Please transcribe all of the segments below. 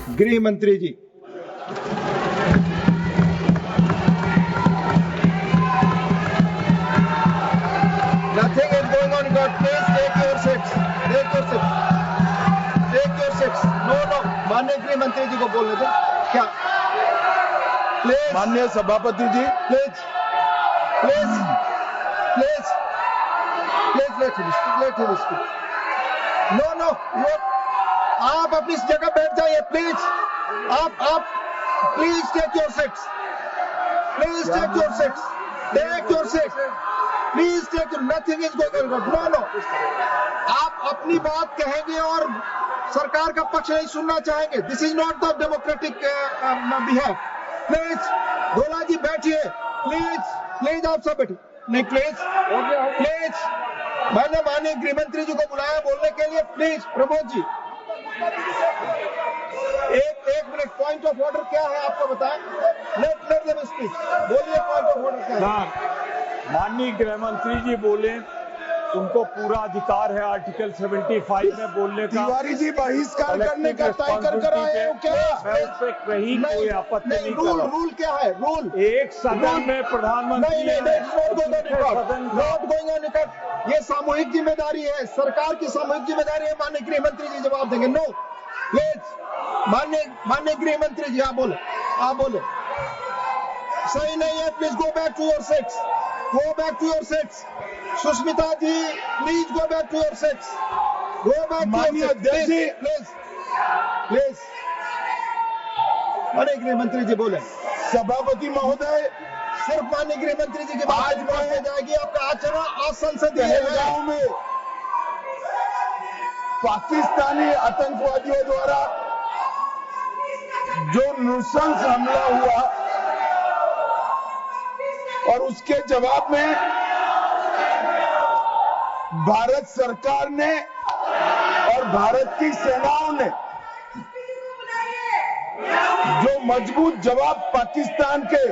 गृह मंत्री जी। Nothing is going on, God. Please take your seats. Take your seats. Take your seats. No, no. माननीय गृह मंत्री जी को बोलने दो। क्या? Please. माननीय सभापति जी, Please. Please. Please. Please let him speak. Let him speak. No, no. आप अपनी जगह बैठ जाइए, प्लीज। आप please take your seats. Please take your seats. Take your seats. Please take. Nothing is going on. No, no. आप अपनी बात कहेंगे और सरकार का पक्ष नहीं सुनना चाहेंगे। This is not the democratic behave. Please गोला जी बैठिए। प्लीज प्लीज आप सब बैठिए। नहीं, प्लीज प्लीज। मैंने माननीय गृह मंत्री जी को बुलाया बोलने के लिए। प्लीज प्रमोद जी, एक मिनट। पॉइंट ऑफ ऑर्डर क्या है आपको बताएं। Let them speak. बोलिए पॉइंट ऑफ ऑर्डर क्या है। माननीय गृह मंत्री जी बोले, उनको पूरा अधिकार है आर्टिकल 75 में बोलने का। तिवारी जी बहिष्कार करने का तय कर आए हो क्या? मैं उससे कहीं कोई आपत्ति नहीं कर रहा। रूल क्या है? रूल एक सदन में प्रधानमंत्री नॉट गोइंग ऑन रिकॉर्ड। ये सामूहिक जिम्मेदारी है, सरकार की सामूहिक जिम्मेदारी है। माननीय गृह मंत्री जी जवाब देंगे। No please. माननीय गृह मंत्री जी आप बोले। आप बोले सही नहीं है। Please go back to your seats. Go back to your seats. Sushmita ji please go back to your seats. Go back to your seats please. Please. माननीय गृह मंत्री जी बोले। सभापति महोदय, सिर्फ माननीय गृह मंत्री जी की बात आज मानी जाएगी। आपका आचरण असंसदीय है। पहलगांव में पाकिस्तानी आतंकवादियों द्वारा जो नृशंस हमला हुआ और उसके जवाब में भारत सरकार ने और भारत की सेनाओं ने जो मजबूत जवाब पाकिस्तान के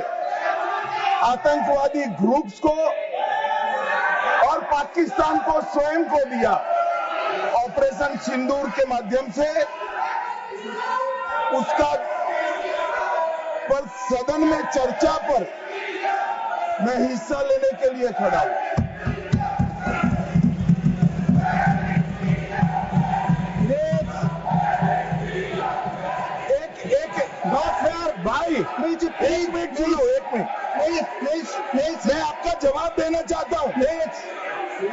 आतंकवादी ग्रुप्स को और पाकिस्तान को स्वयं को दिया, ऑपरेशन सिंदूर के माध्यम से, उसका पर सदन में चर्चा पर मैं हिस्सा लेने के लिए खड़ा हूं। भाई एक मिनट सुनो, एक मिनट प्लीज। मैं आपका जवाब देना चाहता हूँ। प्लीज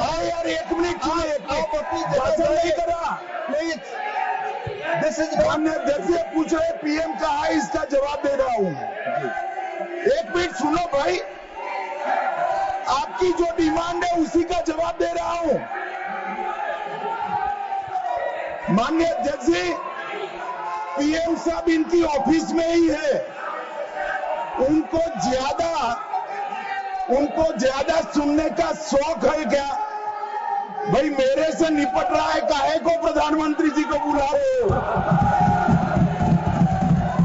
हाँ यार, एक मिनट सुनो। आप अपनी जगह नहीं कर रहा। प्लीज दिस इज माननीय अध्यक्ष पूछ रहे, पीएम कहा है, इसका जवाब दे रहा हूँ। एक मिनट सुनो भाई, आपकी जो डिमांड है उसी का जवाब दे रहा हूँ। माननीय अध्यक्ष जी, पीएम साहब इनकी ऑफिस में ही है। उनको ज्यादा सुनने का शौक है क्या? भाई मेरे से निपट रहा है, काहे को प्रधानमंत्री जी को बुला रहे हो?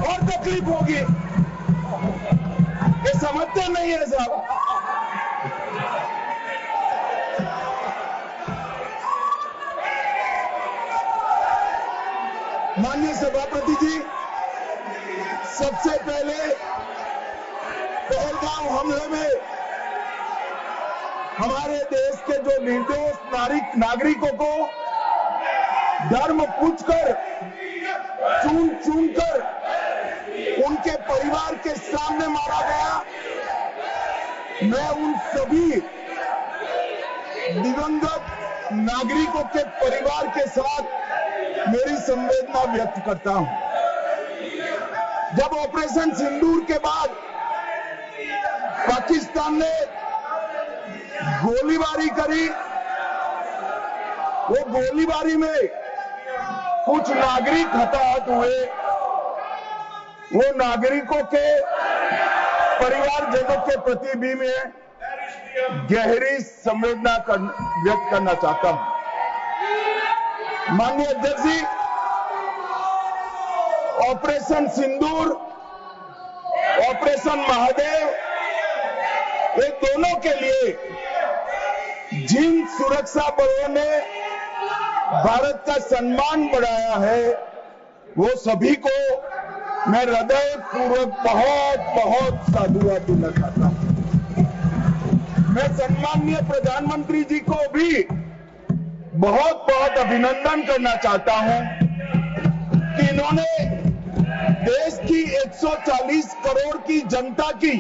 और तकलीफ होगी। ये समझते नहीं है साहब। माननीय सभापति जी, सबसे पहले पहलगांव हमले में हमारे देश के जो निर्दोष नागरिकों को धर्म पूछकर, चुन कर उनके परिवार के सामने मारा गया। मैं उन सभी दिवंगत नागरिकों के परिवार के साथ मेरी संवेदना व्यक्त करता हूं। जब ऑपरेशन सिंदूर के बाद पाकिस्तान ने गोलीबारी करी, वो गोलीबारी में कुछ नागरिक हताहत हुए। वो नागरिकों के परिवारजनों के प्रति भी मैं गहरी संवेदना व्यक्त करना चाहता हूं। माननीय अध्यक्ष जी, ऑपरेशन सिंदूर, ऑपरेशन महादेव, ये दोनों के लिए जिन सुरक्षा बलों ने भारत का सम्मान बढ़ाया है, वो सभी को मैं हृदय पूर्वक बहुत बहुत साधुवाद देना चाहता हूं। मैं सम्माननीय प्रधानमंत्री जी को भी बहुत बहुत अभिनंदन करना चाहता हूं कि इन्होंने देश की 140 करोड़ की जनता की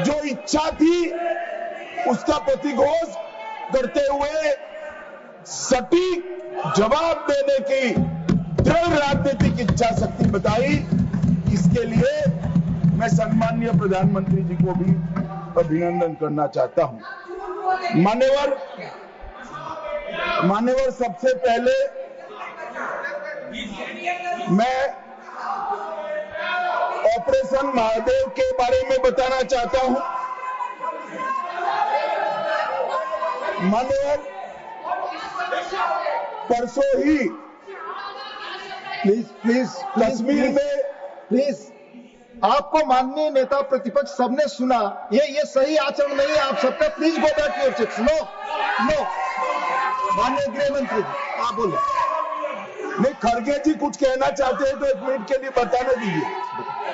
जो इच्छा थी उसका प्रतिघोष करते हुए सटीक जवाब देने की दृढ़ राजनीतिक इच्छा शक्ति बताई। इसके लिए मैं सम्माननीय प्रधानमंत्री जी को भी अभिनंदन करना चाहता हूं। मान्यवर सबसे पहले मैं ऑपरेशन महादेव के बारे में बताना चाहता हूं। मान्यवर परसों ही प्लीज कश्मीर में प्लीज आपको माननीय नेता प्रतिपक्ष सबने सुना, ये सही आचरण नहीं है आप सबका। Please go back your seats. No माननीय गृह मंत्री जी आप बोले। नहीं, खड़गे जी कुछ कहना चाहते हैं तो 1 मिनट के लिए बताने दीजिए।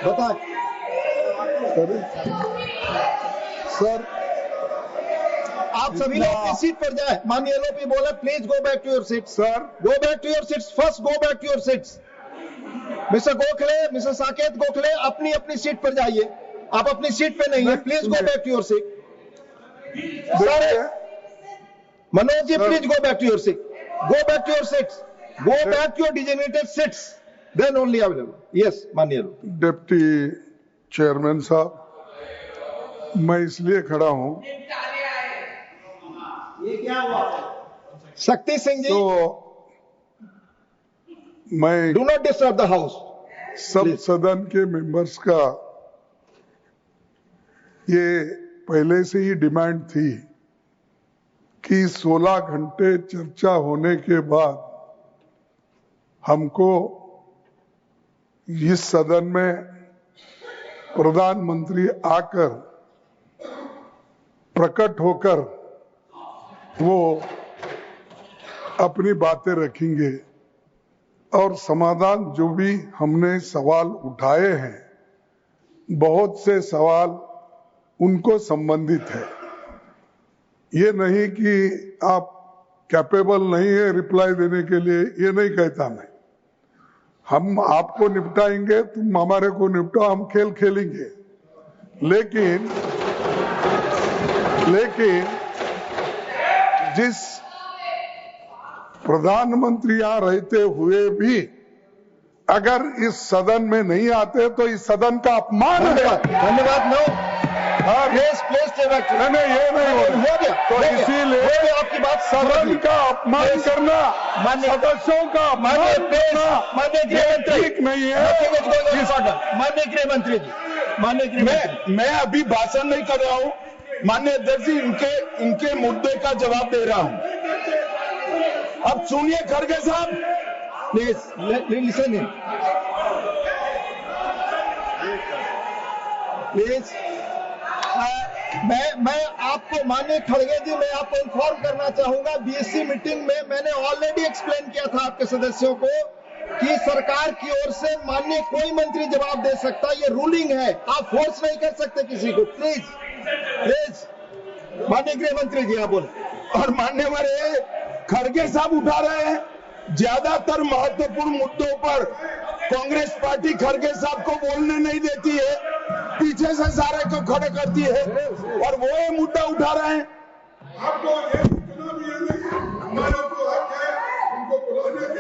बताएं सर, आप सभी लोग अपनी सीट पर जाए। माननीय एलओपी बोले please go back to your seats. Sir go back to your seats. First go back to your seats. Mister Gokhale, mister Saket Gokhale अपनी अपनी सीट पर जाइए। आप अपनी सीट पे नहीं है। Please go back to your seat. Manoj ji please go back to your seat. Go back to your seats. Go back to your designated seats, then only available. Yes माननीय डिप्टी चेयरमैन साहब, मैं इसलिए खड़ा हूं ये क्या हुआ? शक्ति सिंह जी तो मैं do not disturb the house. सब सदन के मेंबर्स का ये पहले से ही डिमांड थी कि 16 घंटे चर्चा होने के बाद हमको इस सदन में प्रधानमंत्री आकर प्रकट होकर वो अपनी बातें रखेंगे और समाधान जो भी हमने सवाल उठाए हैं, बहुत से सवाल उनको संबंधित है। ये नहीं कि आप कैपेबल नहीं है रिप्लाई देने के लिए, ये नहीं कहता मैं। हम आपको निपटाएंगे, तुम हमारे को निपटाओ, हम खेल खेलेंगे। लेकिन जिस प्रधानमंत्री यहाँ रहते हुए भी अगर इस सदन में नहीं आते तो इस सदन का अपमान है। धन्यवाद। नो प्लीज नहीं, ये नहीं हो गया। तो इसीलिए आपकी बात सदन का अपमान करना, सदस्यों का अपमान करना ठीक नहीं है। माननीय गृह मंत्री जी, मैं अभी भाषण नहीं कर रहा हूं। माननीय अध्यक्ष जी, इनके मुद्दे का जवाब दे रहा हूं। अब सुनिए खड़गे साहब, प्लीज लिसन इन प्लीज। मैं आपको माननीय खड़गे जी, मैं आपको इन्फॉर्म करना चाहूंगा, बीएससी मीटिंग में मैंने ऑलरेडी एक्सप्लेन किया था आपके सदस्यों को कि सरकार की ओर से माननीय कोई मंत्री जवाब दे सकता, ये रूलिंग है, आप फोर्स नहीं कर सकते किसी को। प्लीज माननीय गृह मंत्री जी आप बोले। और मान्यवर खड़गे साहब उठा रहे हैं ज्यादातर महत्वपूर्ण मुद्दों पर कांग्रेस पार्टी खड़गे साहब को बोलने नहीं देती है, पीछे से सारे को खड़े करती है और वो ये मुद्दा उठा रहे हैं।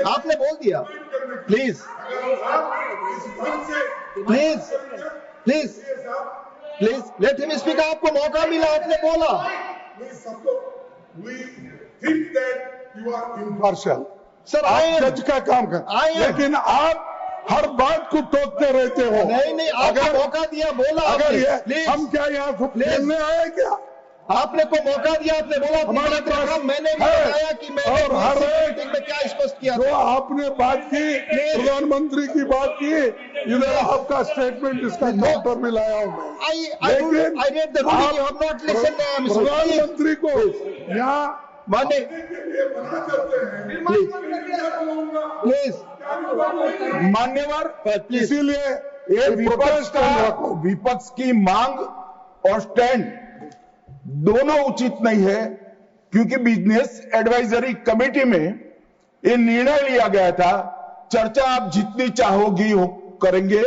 आपने बोल दिया। Please please please please let him speak. आपको मौका मिला, आपने बोला। इम्पार्शियल सर आप जज का काम कर, लेकिन आप हर बात को टोकते रहते हो। नहीं, आपको मौका दिया, बोला। अगर ये हम क्या यहाँ से खेलने आए क्या? आपने को मौका दिया, आपने बोला हमारे पास मैंने भी बताया कि मैंने और हर मीटिंग में क्या स्पष्ट किया तो था। आपने बात की, प्रधानमंत्री की बात की, इधर आपका स्टेटमेंट इसका काउंटर में लाया हूँ मैं। लेकिन प्रधानमंत्री को यहाँ माने प्लीज मान्यवर, इसीलिए ये विपक्ष की मांग और स्टैंड दोनों उचित नहीं है, क्योंकि बिजनेस एडवाइजरी कमेटी में ये निर्णय लिया गया था, चर्चा आप जितनी चाहोगी करेंगे,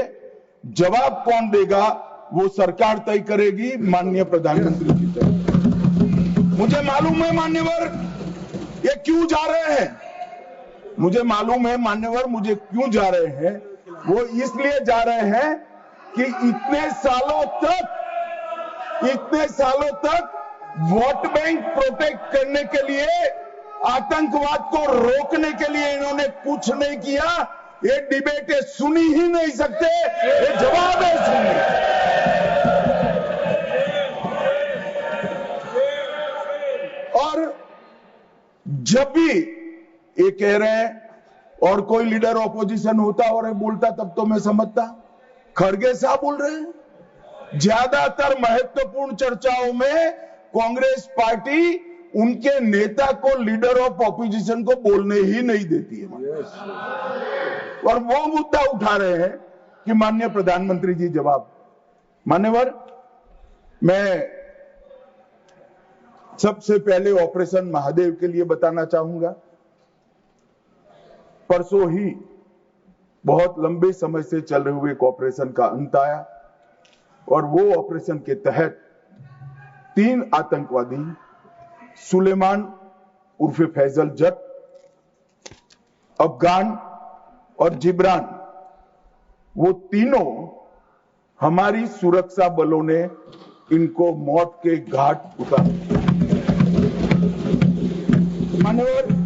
जवाब कौन देगा वो सरकार तय करेगी माननीय प्रधानमंत्री की तरफ। मुझे मालूम है मान्यवर ये क्यों जा रहे हैं, मुझे मालूम है मान्यवर मुझे क्यों जा रहे हैं। वो इसलिए जा रहे हैं कि इतने सालों तक वोट बैंक प्रोटेक्ट करने के लिए, आतंकवाद को रोकने के लिए इन्होंने कुछ नहीं किया। ये डिबेटें सुनी ही नहीं सकते, ये जवाब है सुनने। और जब भी ये कह रहे हैं और कोई लीडर ऑपोजिशन होता और बोलता तब तो मैं समझता, खड़गे साहब बोल रहे हैं। ज्यादातर महत्वपूर्ण चर्चाओं में कांग्रेस पार्टी उनके नेता को, लीडर ऑफ ऑपोजिशन को बोलने ही नहीं देती है। और वो मुद्दा उठा रहे हैं कि माननीय प्रधानमंत्री जी जवाब। मान्यवर, मैं सबसे पहले ऑपरेशन महादेव के लिए बताना चाहूंगा। परसों ही बहुत लंबे समय से चल रहे हुए एक ऑपरेशन का अंत आया, और वो ऑपरेशन के तहत 3 आतंकवादी, सुलेमान उर्फे फैजल जट, अफगान और जिब्रान, वो तीनों हमारी सुरक्षा बलों ने इनको मौत के घाट उतार दिया। मान्यवर,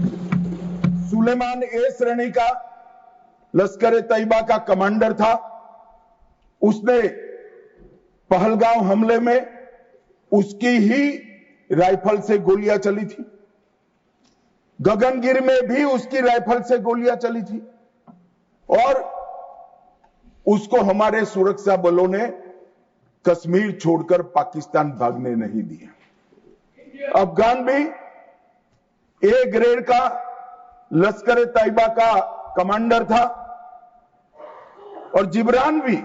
सुलेमान ए श्रेणी का लश्कर ए तैयबा का कमांडर था। उसने पहलगांव हमले में उसकी ही राइफल से गोलियां चली थी। गगनगिर में भी उसकी राइफल से गोलियां चली थी, और उसको हमारे सुरक्षा बलों ने कश्मीर छोड़कर पाकिस्तान भागने नहीं दिया। अफगान भी ए ग्रेड का लश्कर ए तैयबा का कमांडर था, और जिब्रान भी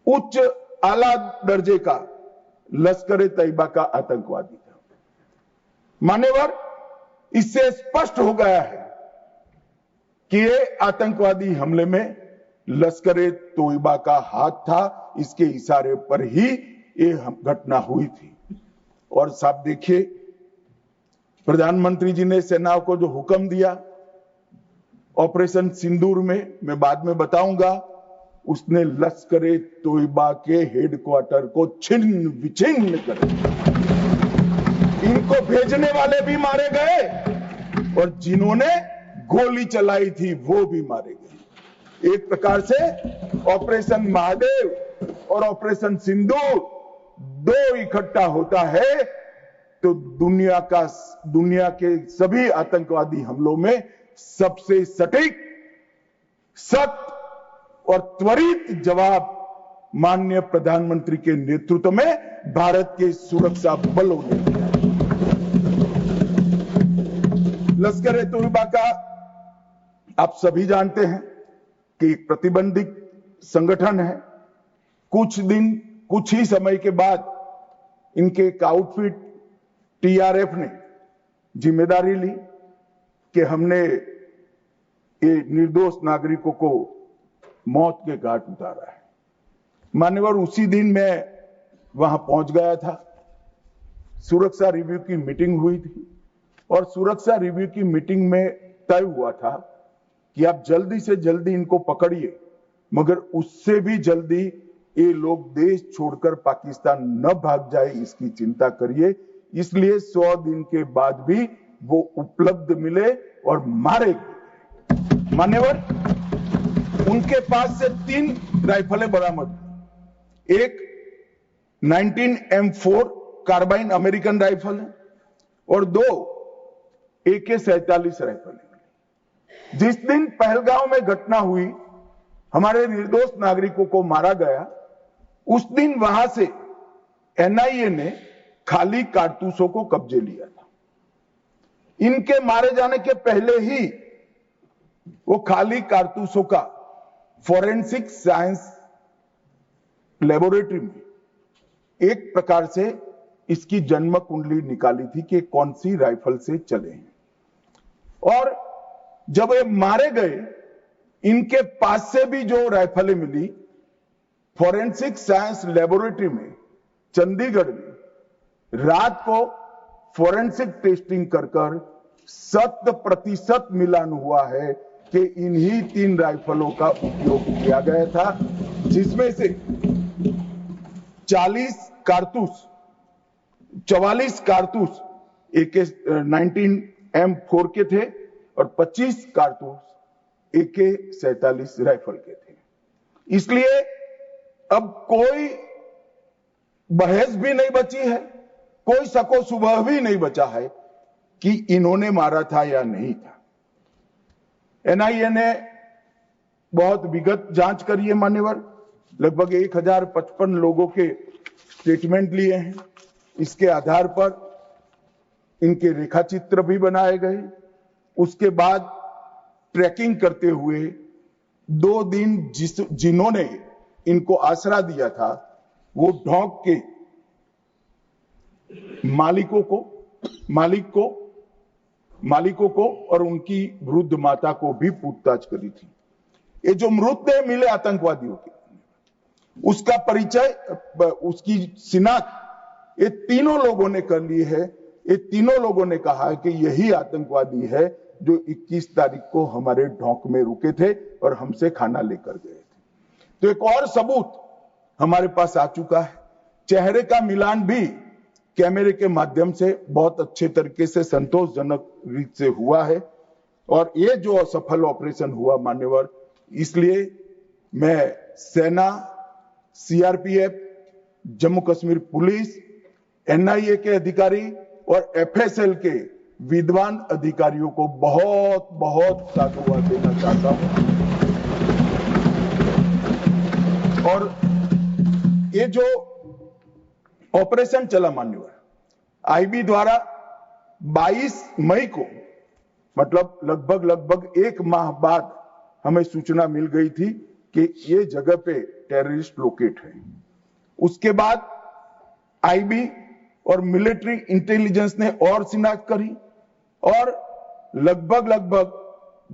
उच्च आला दर्जे का लश्कर ए तैयबा का आतंकवादी था। मान्यवर, इससे स्पष्ट हो गया है कि ये आतंकवादी हमले में लश्कर ए तैयबा का हाथ था। इसके इशारे पर ही ये घटना हुई थी। और साहब देखिए, प्रधानमंत्री जी ने सेना को जो हुक्म दिया ऑपरेशन सिंदूर में, मैं बाद में बताऊंगा, उसने लश्कर ए तैयबा के हेडक्वार्टर को छिन्न विछिन्न कर दिया। इनको भेजने वाले भी मारे गए, और जिन्होंने गोली चलाई थी वो भी मारे गए। एक प्रकार से ऑपरेशन महादेव और ऑपरेशन सिंदूर दो इकट्ठा होता है तो दुनिया के सभी आतंकवादी हमलों में सबसे सटीक, सख्त और त्वरित जवाब माननीय प्रधानमंत्री के नेतृत्व में भारत के सुरक्षा बलों ने दिया। लश्कर ए तैयबा का आप सभी जानते हैं कि एक प्रतिबंधित संगठन है। कुछ ही समय के बाद इनके एक आउटफिट टीआरएफ ने जिम्मेदारी ली कि हमने ये निर्दोष नागरिकों को मौत के घाट उतारा है। मान्यवर, उसी दिन मैं वहां पहुंच गया था। सुरक्षा रिव्यू की मीटिंग हुई थी, और सुरक्षा रिव्यू की मीटिंग में तय हुआ था कि आप जल्दी से जल्दी इनको पकड़िए, मगर उससे भी जल्दी ये लोग देश छोड़कर पाकिस्तान न भाग जाए इसकी चिंता करिए। इसलिए 100 दिन के बाद भी वो उपलब्ध मिले और मारे गए। मान्यवर, उनके पास से 3 राइफलें बरामद, एक 19 M4 कार्बाइन अमेरिकन राइफल है, और 2 AK-47 राइफल है। जिस दिन पहलगांव में घटना हुई, हमारे निर्दोष नागरिकों को मारा गया, उस दिन वहां से एनआईए ने खाली कारतूसों को कब्जे लिया था। इनके मारे जाने के पहले ही वो खाली कारतूसों का फॉरेंसिक साइंस लेबोरेटरी में एक प्रकार से इसकी जन्म कुंडली निकाली थी कि कौन सी राइफल से चले हैं। और जब ये मारे गए, इनके पास से भी जो राइफलें मिली, फॉरेंसिक साइंस लेबोरेटरी में चंडीगढ़ में रात को फॉरेंसिक टेस्टिंग कर 100% मिलान हुआ है कि इन्हीं 3 राइफलों का उपयोग किया गया था, जिसमें से 44 कारतूस AK-19 M4 के थे और 25 कारतूस AK-47 राइफल के थे। इसलिए अब कोई बहस भी नहीं बची है, कोई शको शुबह भी नहीं बचा है कि इन्होंने मारा था या नहीं था। NIA ने बहुत विगत जांच करी है मान्यवर, लगभग 1055 लोगों के स्टेटमेंट लिए हैं। इसके आधार पर इनके रेखाचित्र भी बनाए गए। उसके बाद ट्रैकिंग करते हुए 2 दिन जिन्होंने इनको आसरा दिया था, वो ढोंक के मालिकों को और उनकी वृद्ध माता को भी पूछताछ करी थी। ये जो मृतदेह मिले आतंकवादियों के, उसका परिचय, उसकी शिनाख्त ये तीनों लोगों ने कर ली है। ये तीनों लोगों ने कहा कि यही आतंकवादी है जो 21 तारीख को हमारे ढोंक में रुके थे और हमसे खाना लेकर गए थे। तो एक और सबूत हमारे पास आ चुका है। चेहरे का मिलान भी कैमरे के माध्यम से बहुत अच्छे तरीके से संतोषजनक रीत से हुआ है। और ये जो असफल ऑपरेशन हुआ मान्यवर, इसलिए मैं सेना, CRPF, Jammu Kashmir police, NIA के अधिकारी और FSL के विद्वान अधिकारियों को बहुत बहुत साधुवाद देना चाहता हूं। और ये जो ऑपरेशन चला मान्यवर, IB द्वारा 22 मई को, मतलब लगभग 1 माह बाद हमें सूचना मिल गई थी कि ये जगह पे टेररिस्ट लोकेट है। उसके बाद IB और मिलिट्री इंटेलिजेंस ने और शिनाख्त करी और लगभग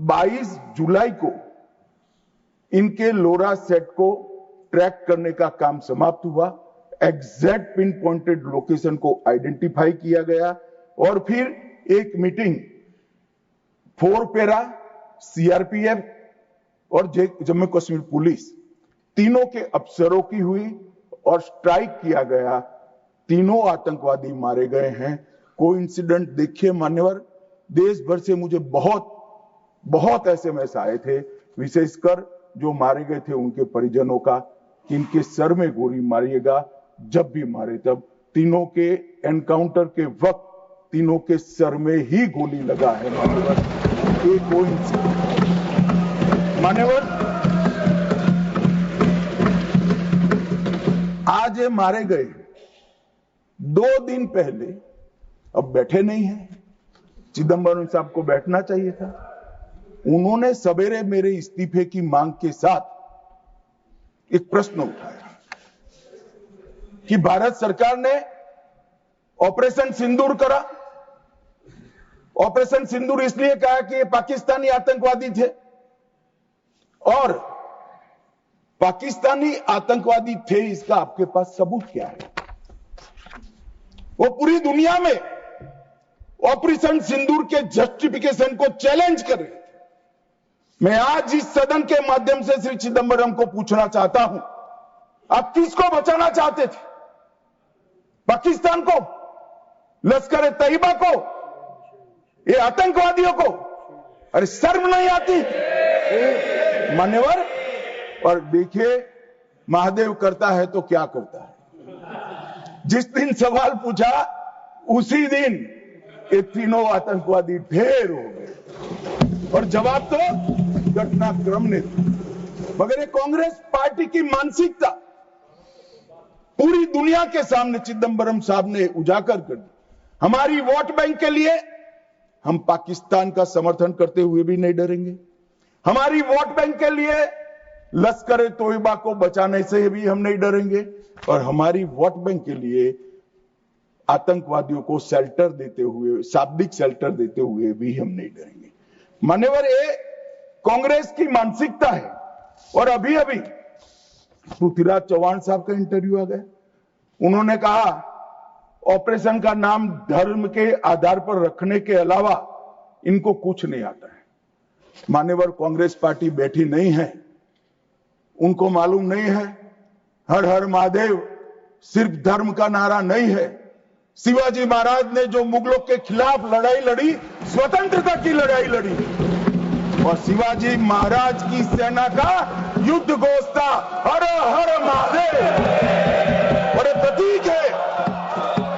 22 जुलाई को इनके लोरा सेट को ट्रैक करने का काम समाप्त हुआ। एग्जैक्ट पिन पॉइंटेड लोकेशन को आइडेंटिफाई किया गया और फिर एक मीटिंग 4 पैरा, CRPF और जम्मू कश्मीर पुलिस तीनों के अफसरों की हुई और स्ट्राइक किया गया। तीनों आतंकवादी मारे गए हैं। कोइंसिडेंट देखिए मान्यवर, देश भर से मुझे बहुत SMS आए थे, विशेषकर जो मारे गए थे उनके परिजनों का, कि इनके सर में गोली मारिएगा, जब भी मारे तब। तीनों के एनकाउंटर के वक्त तीनों के सर में ही गोली लगा है मान्यवर। एक कोइंसिडेंट मान्यवर, आज ये मारे गए 2 दिन पहले, अब बैठे नहीं हैं। चिदंबरम साहब को बैठना चाहिए था। उन्होंने सवेरे मेरे इस्तीफे की मांग के साथ एक प्रश्न उठाया कि भारत सरकार ने ऑपरेशन सिंदूर करा। ऑपरेशन सिंदूर इसलिए कहा कि ये पाकिस्तानी आतंकवादी थे, और पाकिस्तानी आतंकवादी थे इसका आपके पास सबूत क्या है? वो पूरी दुनिया में ऑपरेशन सिंदूर के जस्टिफिकेशन को चैलेंज कर रहे थे। मैं आज इस सदन के माध्यम से श्री चिदंबरम को पूछना चाहता हूं, आप किसको बचाना चाहते थे? पाकिस्तान को, लश्कर तैयबा को, ये आतंकवादियों को? अरे शर्म नहीं आती मान्यवर? और देखिए महादेव करता है तो क्या करता है। जिस दिन सवाल पूछा उसी दिन ये तीनों आतंकवादी ढेर हो गए, और जवाब तो घटनाक्रम ने दिया। मगर ये कांग्रेस पार्टी की मानसिकता पूरी दुनिया के सामने चिदंबरम साहब ने उजागर कर दी। हमारी वोट बैंक के लिए हम पाकिस्तान का समर्थन करते हुए भी नहीं डरेंगे। हमारी वोट बैंक के लिए लश्कर ए तोयबा को बचाने से भी हम नहीं डरेंगे और हमारी वोट बैंक के लिए आतंकवादियों को शेल्टर देते हुए, शाब्दिक शेल्टर देते हुए भी हम नहीं डरेंगे। मान्यवर, ये कांग्रेस की मानसिकता है। और अभी अभी पृथ्वीराज चौहान साहब का इंटरव्यू आ गया, उन्होंने कहा ऑपरेशन का नाम धर्म के आधार पर रखने के अलावा इनको कुछ नहीं आता है। मान्यवर, कांग्रेस पार्टी बैठी नहीं है, उनको मालूम नहीं है हर हर महादेव सिर्फ धर्म का नारा नहीं है। शिवाजी महाराज ने जो मुगलों के खिलाफ लड़ाई लड़ी, स्वतंत्रता की लड़ाई लड़ी, और शिवाजी महाराज की सेना का युद्ध घोष था हर हर महादेव। और ये प्रतीक है,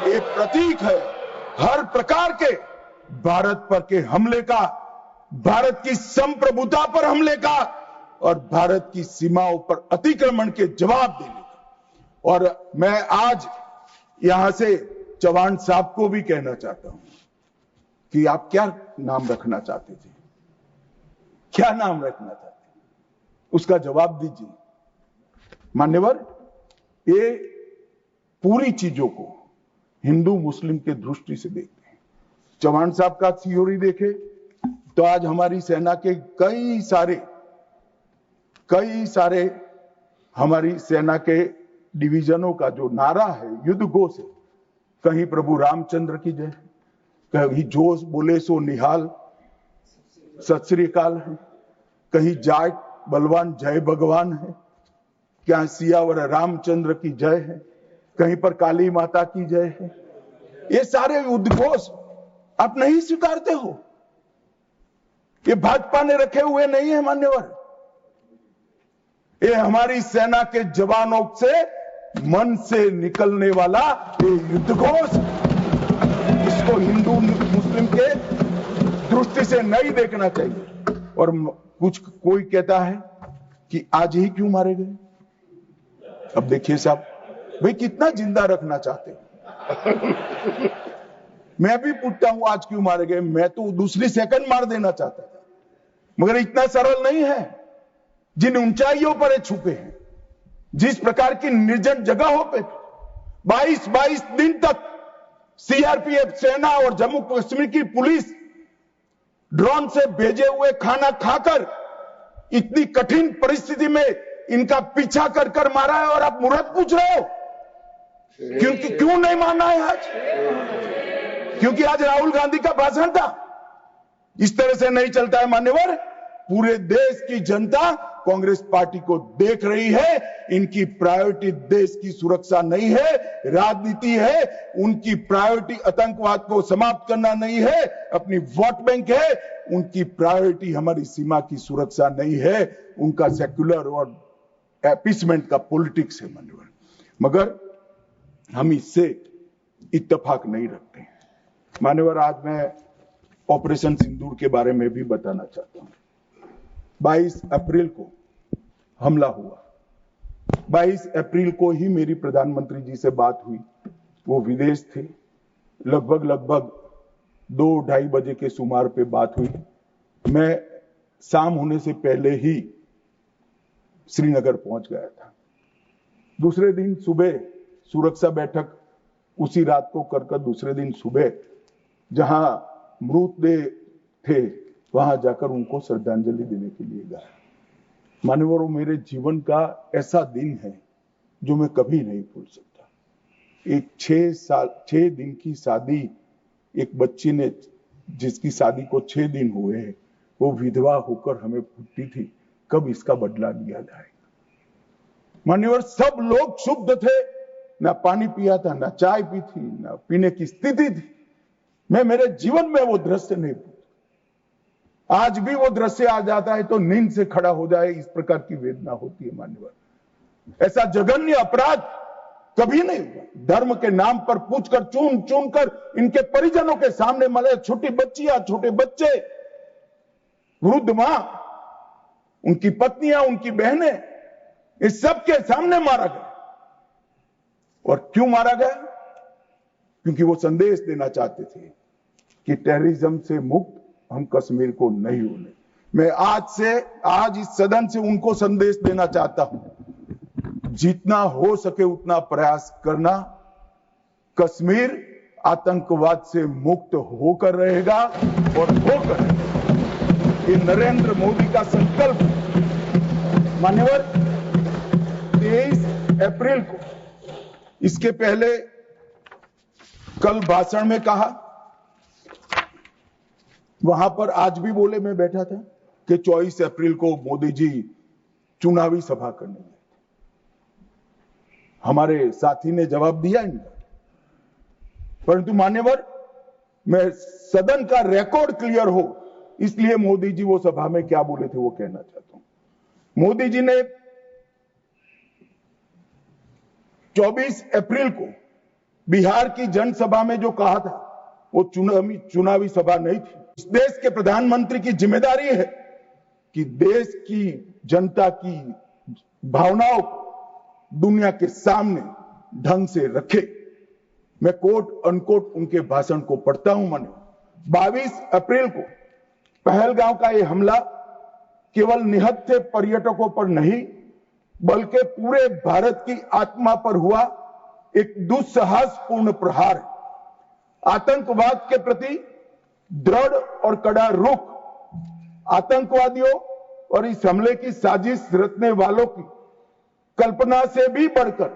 ये प्रतीक है हर प्रकार के भारत पर के हमले का, भारत की संप्रभुता पर हमले का और भारत की सीमाओं पर अतिक्रमण के जवाब देने का। और मैं आज यहां से चौहान साहब को भी कहना चाहता हूं कि आप क्या नाम रखना चाहते थे, क्या नाम रखना चाहते, उसका जवाब दीजिए। मान्यवर, ये पूरी चीजों को हिंदू मुस्लिम के दृष्टि से देखते हैं। चौहान साहब का थ्योरी देखे तो आज हमारी सेना के कई सारे हमारी सेना के डिवीजनों का जो नारा है, युद्ध घोष है, कहीं प्रभु रामचंद्र की जय, कहीं जोश बोले सो निहाल सत श्री अकाल है, कहीं जाट बलवान जय भगवान है, क्या सियावर रामचंद्र की जय है, कहीं पर काली माता की जय है। ये सारे उद्घोष आप नहीं स्वीकारते हो, ये भाजपा ने रखे हुए नहीं है मान्यवर। ये हमारी सेना के जवानों से मन से निकलने वाला ये युद्ध घोष, इसको हिंदू मुस्लिम के दृष्टि से नहीं देखना चाहिए। और कोई कहता है कि आज ही क्यों मारे गए। अब देखिए साहब, भाई कितना जिंदा रखना चाहते हैं। मैं भी पूछता हूं आज क्यों मारे गए, मैं तो दूसरी सेकंड मार देना चाहता था, मगर इतना सरल नहीं है। जिन ऊंचाइयों पर छुपे हैं, जिस प्रकार की निर्जन जगहों पे 22 दिन तक सीआरपीएफ सेना और जम्मू कश्मीर की पुलिस ड्रोन से भेजे हुए खाना खाकर इतनी कठिन परिस्थिति में इनका पीछा कर मारा है, और आप मुहूर्त पूछ रहे हो क्योंकि क्यों नहीं मानना है आज? क्योंकि आज राहुल गांधी का भाषण था। इस तरह से नहीं चलता है मान्यवर। पूरे देश की जनता कांग्रेस पार्टी को देख रही है। इनकी प्रायोरिटी देश की सुरक्षा नहीं है, राजनीति है। उनकी प्रायोरिटी आतंकवाद को समाप्त करना नहीं है, अपनी वोट बैंक है। उनकी प्रायोरिटी हमारी सीमा की सुरक्षा नहीं है, उनका सेक्युलर और अपीसमेंट का पॉलिटिक्स है मान्यवर। मगर हम इससे इत्तेफाक नहीं रखते हैं मान्यवर। आज मैं ऑपरेशन सिंदूर के बारे में भी बताना चाहता हूं। 22 अप्रैल को हमला हुआ। 22 अप्रैल को ही मेरी प्रधानमंत्री जी से बात हुई। वो विदेश थे। लगभग 2-2:30 बजे के सुमार पे बात हुई। मैं शाम होने से पहले ही श्रीनगर पहुंच गया था। दूसरे दिन सुबह सुरक्षा बैठक उसी रात को कर दूसरे दिन सुबह जहां मृतदेह थे वहां जाकर उनको श्रद्धांजलि देने के लिए गया। मान्यवरों, मेरे जीवन का ऐसा दिन है जो मैं कभी नहीं भूल सकता। एक 6 दिन की शादी, एक बच्ची ने, जिसकी शादी को 6 दिन हुए हैं, वो विधवा होकर हमें पूछती थी कब इसका बदला लिया जाएगा। मान्यवर, सब लोग शुद्ध थे, ना पानी पिया था, ना चाय पी थी, ना पीने की स्थिति थी। मैं मेरे जीवन में वो दृश्य नहीं भूल। आज भी वो दृश्य आ जाता है तो नींद से खड़ा हो जाए, इस प्रकार की वेदना होती है मान्यवर। ऐसा जघन्य अपराध कभी नहीं हुआ। धर्म के नाम पर पूछकर चुन कर इनके परिजनों के सामने मरे, छोटी बच्चियां, छोटे बच्चे, वृद्ध मां, उनकी पत्नियां, उनकी बहनें, इस सब के सामने मारा गया। और क्यों मारा गया? क्योंकि वो संदेश देना चाहते थे कि टेररिज्म से मुक्त हम कश्मीर को नहीं होने। मैं आज इस सदन से उनको संदेश देना चाहता हूं, जितना हो सके उतना प्रयास करना। कश्मीर आतंकवाद से मुक्त होकर रहेगा और होकर ये नरेंद्र मोदी का संकल्प। मान्यवर, 23 अप्रैल को, इसके पहले कल भाषण में कहा, वहां पर आज भी बोले, मैं बैठा था, कि 24 अप्रैल को मोदी जी चुनावी सभा करने गए। हमारे साथी ने जवाब दिया इनका, परंतु मान्यवर, मैं सदन का रिकॉर्ड क्लियर हो इसलिए मोदी जी वो सभा में क्या बोले थे वो कहना चाहता हूं। मोदी जी ने 24 अप्रैल को बिहार की जनसभा में जो कहा था वो चुनावी सभा नहीं थी। इस देश के प्रधानमंत्री की जिम्मेदारी है कि देश की जनता की भावनाओं को दुनिया के सामने ढंग से रखे। मैं कोट अनकोट उनके भाषण को पढ़ता हूं। मैंने 22 अप्रैल को पहलगांव का यह हमला केवल निहत्थे पर्यटकों पर नहीं बल्कि पूरे भारत की आत्मा पर हुआ एक दुस्साहसपूर्ण प्रहार है। आतंकवाद के प्रति दृढ़ और कड़ा रुख, आतंकवादियों और इस हमले की साजिश रचने वालों की कल्पना से भी बढ़कर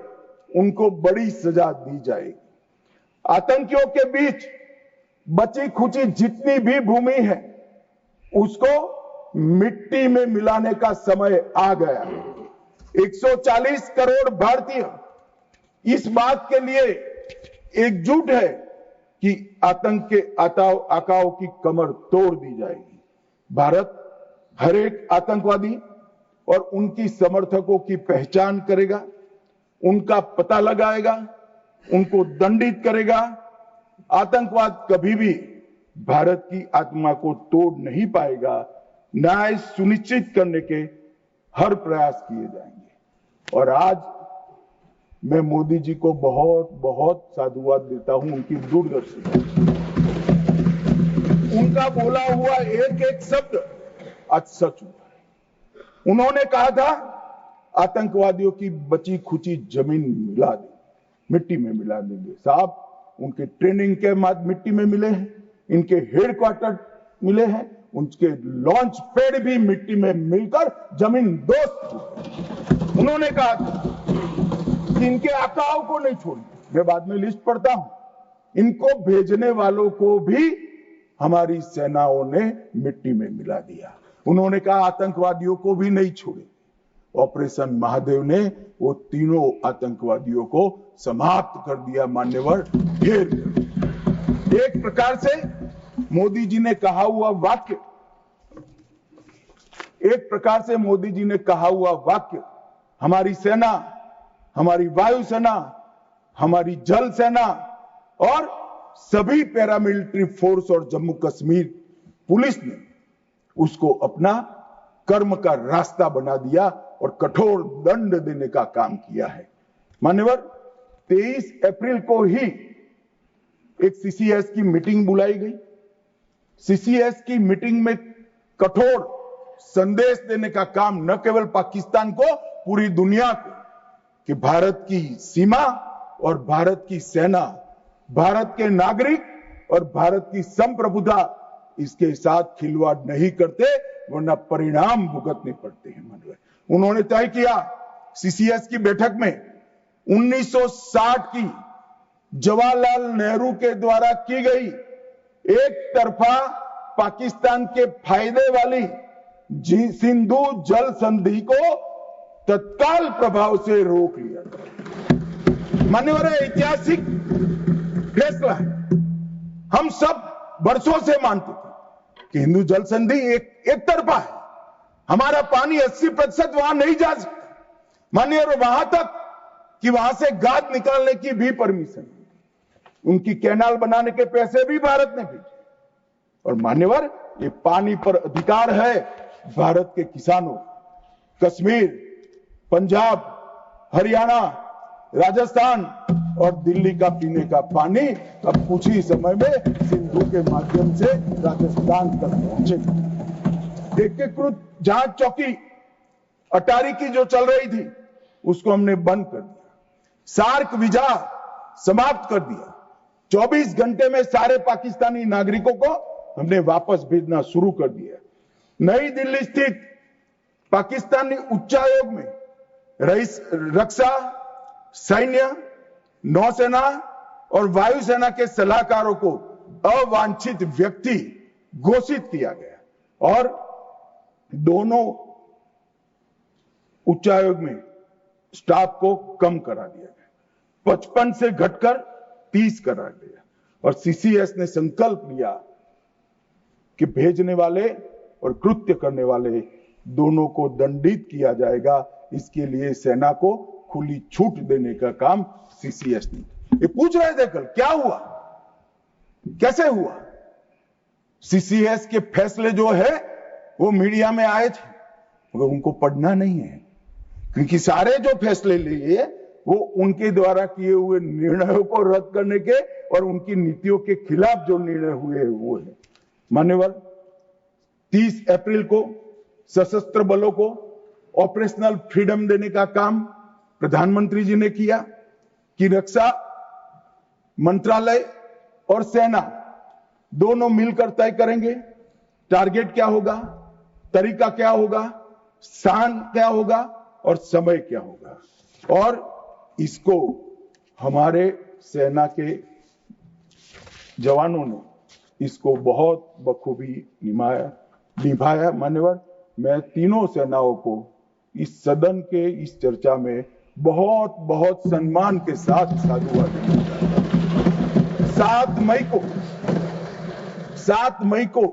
उनको बड़ी सजा दी जाएगी। आतंकियों के बीच बची खुची जितनी भी भूमि है उसको मिट्टी में मिलाने का समय आ गया। 140 करोड़ भारतीय इस बात के लिए एकजुट है कि आतंक के आकाओं की कमर तोड़ दी जाएगी। भारत हर एक आतंकवादी और उनकी समर्थकों की पहचान करेगा, उनका पता लगाएगा, उनको दंडित करेगा। आतंकवाद कभी भी भारत की आत्मा को तोड़ नहीं पाएगा। न्याय सुनिश्चित करने के हर प्रयास किए जाएंगे। और आज मैं मोदी जी को बहुत बहुत साधुवाद देता हूं उनकी दूरदर्शी। उनका बोला हुआ एक एक शब्द आज सच हुआ है। उन्होंने कहा था आतंकवादियों की बची खुची जमीन मिला दे, मिट्टी में मिला देंगे। साहब, उनके ट्रेनिंग के बाद मिट्टी में मिले हैं, इनके हेडक्वार्टर मिले हैं, उनके लॉन्च पैड भी मिट्टी में मिलकर जमीन दोस्त। उन्होंने कहा कि इनके आकाओं को नहीं छोड़ेंगे। मैं बाद में लिस्ट पढ़ता हूं। इनको भेजने वालों को भी हमारी सेनाओं ने मिट्टी में मिला दिया। उन्होंने कहा आतंकवादियों को भी नहीं छोड़े। ऑपरेशन महादेव ने वो तीनों आतंकवादियों को समाप्त कर दिया। मान्यवर, एक प्रकार से मोदी जी ने कहा हुआ वाक्य, हमारी सेना, हमारी वायुसेना, हमारी जल सेना और सभी पैरामिलिट्री फोर्स और जम्मू कश्मीर पुलिस ने उसको अपना कर्म का रास्ता बना दिया और कठोर दंड देने का काम किया है। मान्यवर, 23 अप्रैल को ही एक सीसीएस की मीटिंग बुलाई गई। सीसीएस की मीटिंग में कठोर संदेश देने का काम न केवल पाकिस्तान को, पूरी दुनिया को, कि भारत की सीमा और भारत की सेना, भारत के नागरिक और भारत की संप्रभुता इसके साथ खिलवाड़ नहीं करते, वरना परिणाम भुगतने पड़ते हैं। मानव उन्होंने तय किया सीसीएस की बैठक में 1960 की जवाहरलाल नेहरू के द्वारा की गई एक तरफा पाकिस्तान के फायदे वाली सिंधु जल संधि को तत्काल प्रभाव से रोक लिया। मान्यवर, ऐतिहासिक फैसला है। हम सब वर्षों से मानते थे कि हिंदू जल संधि एक तरफा है, हमारा पानी 80% वहां नहीं जा सकता। मान्यवर, वहां तक कि वहां से गाद निकालने की भी परमिशन, उनकी कैनाल बनाने के पैसे भी भारत ने भेजे। और मान्यवर, ये पानी पर अधिकार है भारत के किसानों। कश्मीर, पंजाब, हरियाणा, राजस्थान और दिल्ली का पीने का पानी अब कुछ ही समय में सिंधु के माध्यम से राजस्थान तक पहुंचेगा। एकीकृत जांच चौकी अटारी की जो चल रही थी उसको हमने बंद कर दिया। सार्क वीजा समाप्त कर दिया। 24 घंटे में सारे पाकिस्तानी नागरिकों को हमने वापस भेजना शुरू कर दिया। नई दिल्ली स्थित पाकिस्तानी उच्चायोग में रक्षा, सैन्य, नौसेना और वायुसेना के सलाहकारों को अवांछित व्यक्ति घोषित किया गया और दोनों उच्चायोग में स्टाफ को कम करा दिया गया। 55 से घटकर 30 करा दिया और सीसीएस ने संकल्प लिया कि भेजने वाले और कृत्य करने वाले दोनों को दंडित किया जाएगा। इसके लिए सेना को खुली छूट देने का काम सीसीएस ने। ये पूछ रहे थे कल क्या हुआ, कैसे हुआ? सीसीएस के फैसले जो है वो मीडिया में आए थे मगर उनको पढ़ना नहीं है, क्योंकि सारे जो फैसले लिए वो उनके द्वारा किए हुए निर्णयों को रद्द करने के और उनकी नीतियों के खिलाफ जो निर्णय हुए वो है। मान्यवर, 30 अप्रैल को सशस्त्र बलों को ऑपरेशनल फ्रीडम देने का काम प्रधानमंत्री जी ने किया कि रक्षा मंत्रालय और सेना दोनों मिलकर तय करेंगे टारगेट क्या होगा, तरीका क्या होगा, स्थान क्या होगा और समय क्या होगा। और इसको हमारे सेना के जवानों ने इसको बहुत बखूबी निभाया। मान्यवर, मैं तीनों सेनाओं को इस सदन के इस चर्चा में बहुत बहुत सम्मान के साथ साधुवाद देना चाहता हूं। 7 मई को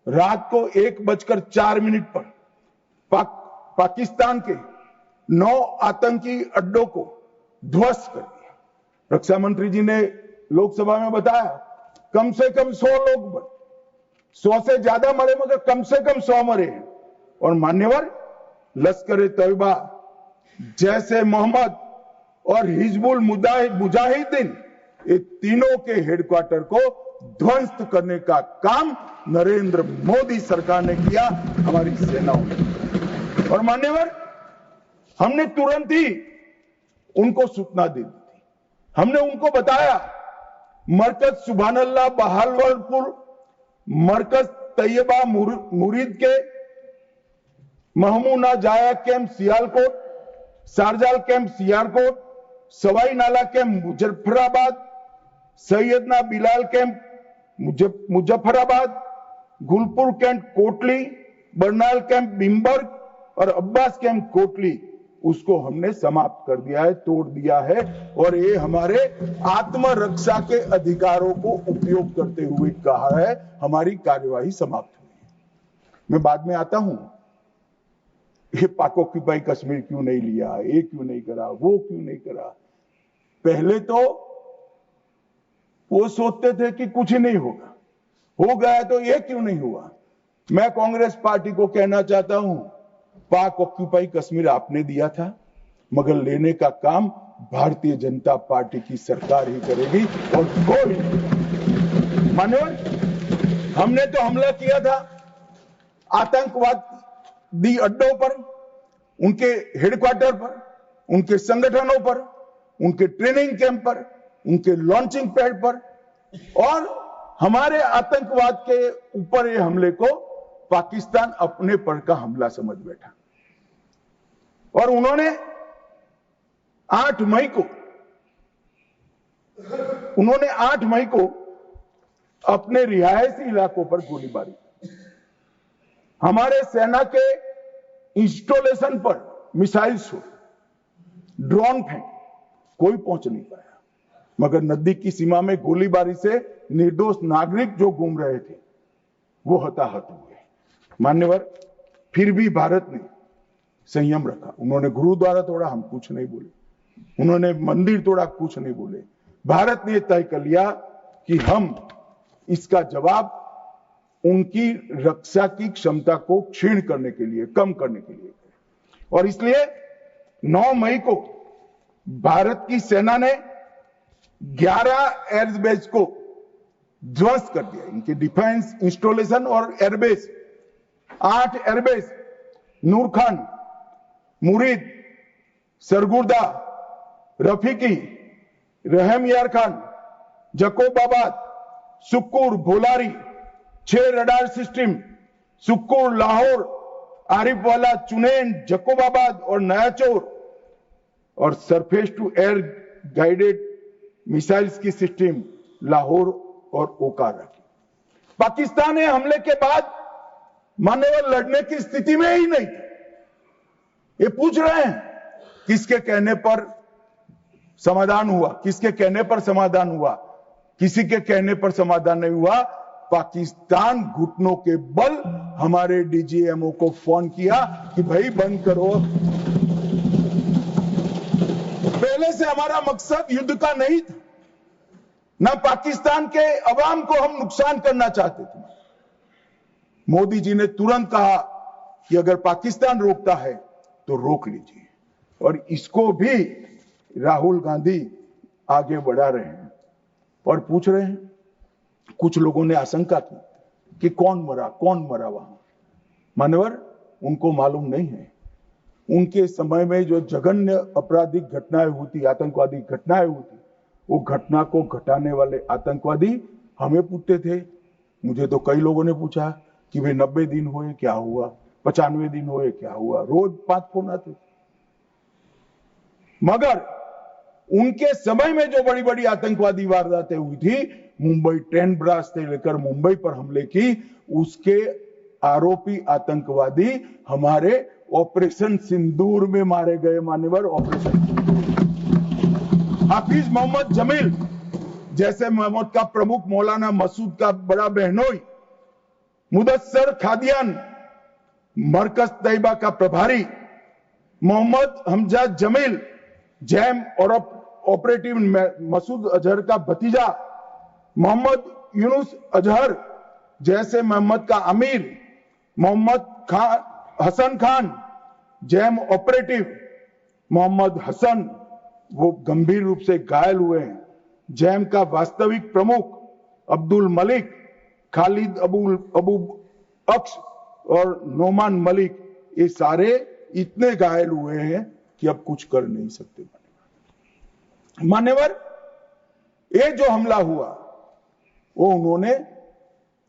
रात को 1:04 पर पाकिस्तान के 9 आतंकी अड्डों को ध्वस्त कर दिया। रक्षा मंत्री जी ने लोकसभा में बताया कम से कम 100 लोग मरे, 100 से ज्यादा मरे मगर कम से कम 100 मरे हैं। और मान्यवर, लश्कर तैयबा, जैसे मोहम्मद और हिजबुल मुजाहिदीन, ये तीनों के हेडक्वार्टर को ध्वस्त करने का काम नरेंद्र मोदी सरकार ने किया, हमारी सेनाओं ने। और मान्यवर, हमने तुरंत ही उनको सूचना दे दी थी। हमने उनको बताया मरकज सुभानअल्लाह बहावलपुर, मरकज तैयबा मुरीद के Mehmoona Joya camp Sialkot, Sarjal camp Sialkot, Sawai Nala camp Muzaffarabad, Syedna Bilal camp Muzaffarabad, Gulpur camp Kotli, Barnala camp Bhimber और अब्बास कैंप कोटली, उसको हमने समाप्त कर दिया है, तोड़ दिया है। और ये हमारे आत्मरक्षा के अधिकारों को उपयोग करते हुए कहा है हमारी कार्यवाही समाप्त हुई। मैं बाद में आता हूं, ये पाक ऑक्यूपाई कश्मीर क्यों नहीं लिया, ये क्यों नहीं करा, वो क्यों नहीं करा। पहले तो वो सोचते थे कि कुछ ही नहीं होगा, हो गया तो ये क्यों नहीं हुआ। मैं कांग्रेस पार्टी को कहना चाहता हूं, पाक ऑक्यूपाई कश्मीर आपने दिया था मगर लेने का काम भारतीय जनता पार्टी की सरकार ही करेगी और कोई नहीं। मान्यवर, हमने तो हमला किया था आतंकवादी अड्डों पर, उनके हेडक्वार्टर पर, उनके संगठनों पर, उनके ट्रेनिंग कैंप पर, उनके लॉन्चिंग पैड पर, और हमारे आतंकवाद के ऊपर ये हमले को पाकिस्तान अपने पर का हमला समझ बैठा। और उन्होंने 8 मई को अपने रिहायशी इलाकों पर गोलीबारी, हमारे सेना के इंस्टॉलेशन पर मिसाइल शो, ड्रोन फेंक, कोई पहुंच नहीं पाया। मगर नदी की सीमा में गोलीबारी से निर्दोष नागरिक जो घूम रहे थे वो हताहत हुए। मान्यवर, फिर भी भारत ने संयम रखा। उन्होंने गुरुद्वारा तोड़ा, हम कुछ नहीं बोले। उन्होंने मंदिर तोड़ा, कुछ नहीं बोले। भारत ने तय कर लिया कि हम इसका जवाब उनकी रक्षा की क्षमता को क्षीण करने के लिए, कम करने के लिए करें। और इसलिए 9 मई को भारत की सेना ने 11 एयरबेस को ध्वस्त कर दिया, इनके डिफेंस इंस्टॉलेशन और airbase. 8 airbase Nur Khan, Murid, Sargodha, Rafiqui, Rahim Yar Khan, Jacobabad, Sukkur, Bholari, 6 radar system Sukkur, Lahore, Arifwala, Chunian, Jacobabad और नयाचौर, और surface to air guided missiles की सिस्टम लाहौर और ओकारा की। पाकिस्तान ने हमले के बाद मान्यवर लड़ने की स्थिति में ही नहीं था। ये पूछ रहे हैं किसके कहने पर समाधान हुआ, किसके कहने पर समाधान हुआ, किसी के कहने पर समाधान नहीं हुआ। पाकिस्तान घुटनों के बल हमारे डीजीएमओ को फोन किया कि भाई बंद करो। पहले से हमारा मकसद युद्ध का नहीं था, ना पाकिस्तान के अवाम को हम नुकसान करना चाहते थे। मोदी जी ने तुरंत कहा कि अगर पाकिस्तान रोकता है तो रोक लीजिए, और इसको भी राहुल गांधी आगे बढ़ा रहे हैं और पूछ रहे हैं। कुछ लोगों ने आशंका की कि कौन मरा वहां। मानवर, उनको मालूम नहीं है। उनके समय में जो जघन्य आपराधिक घटनाएं हुई, आतंकवादी घटनाएं हुई, वो घटना को घटाने वाले आतंकवादी हमें पूछते थे। मुझे तो कई लोगों ने पूछा कि भाई 90 दिन हुए क्या हुआ, 95 दिन हुए क्या हुआ, रोज 5 फोन आते। मगर उनके समय में जो बड़ी बड़ी आतंकवादी वारदातें हुई थी, मुंबई 10 ब्लास्ट से लेकर मुंबई पर हमले की, उसके आरोपी आतंकवादी हमारे ऑपरेशन सिंदूर में मारे गए। मान्यवर, ऑपरेशन हाफिज मोहम्मद जमील जैसे मोहम्मद का प्रमुख, मौलाना मसूद का बड़ा बहनोई, मुदस्सर खादियान मरकज तैयबा का प्रभारी, मोहम्मद हमजा जमील जैम और ऑपरेटिव मसूद अजहर का भतीजा, मोहम्मद यूनुस अजहर जैसे मोहम्मद का अमीर, मोहम्मद हसन खान जैम ऑपरेटिव, मोहम्मद हसन वो गंभीर रूप से घायल हुए हैं, जैम का वास्तविक प्रमुख अब्दुल मलिक, खालिद अबू अक्स और नोमान मलिक, ये सारे इतने घायल हुए हैं कि अब कुछ कर नहीं सकते। मान्यवर, ये जो हमला हुआ वो उन्होंने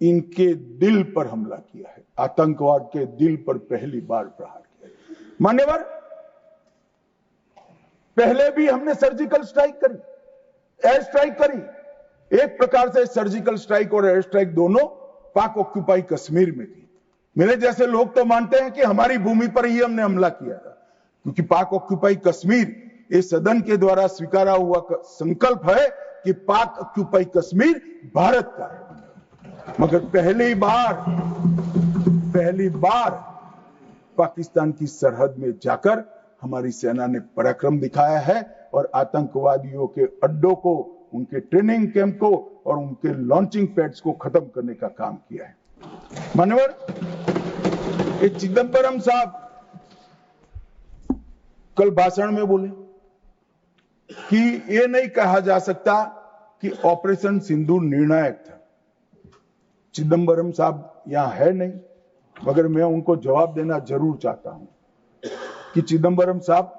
इनके दिल पर हमला किया है, आतंकवाद के दिल पर पहली बार प्रहार किया है। मान्यवर, पहले भी हमने सर्जिकल स्ट्राइक करी, एयर स्ट्राइक करी। एक प्रकार से सर्जिकल स्ट्राइक और एयर स्ट्राइक दोनों पाक ऑक्यूपाई कश्मीर में थी। मेरे जैसे लोग तो मानते हैं कि हमारी भूमि पर ही हमने हमला किया था, क्योंकि पाक ऑक्यूपाई कश्मीर इस सदन के द्वारा स्वीकारा हुआ संकल्प है कि पाक ऑक्यूपाई कश्मीर भारत का है। मगर पहली बार पाकिस्तान की सरहद में जाकर हमारी सेना ने पराक्रम दिखाया है और आतंकवादियों के अड्डों को, उनके ट्रेनिंग कैंप को और उनके लॉन्चिंग पैड्स को खत्म करने का काम किया है। मान्यवर, ये चिदंबरम साहब कल भाषण में बोले कि ये नहीं कहा जा सकता कि ऑपरेशन सिंदूर निर्णायक था। चिदंबरम साहब यहां है नहीं, मगर मैं उनको जवाब देना जरूर चाहता हूं कि चिदंबरम साहब,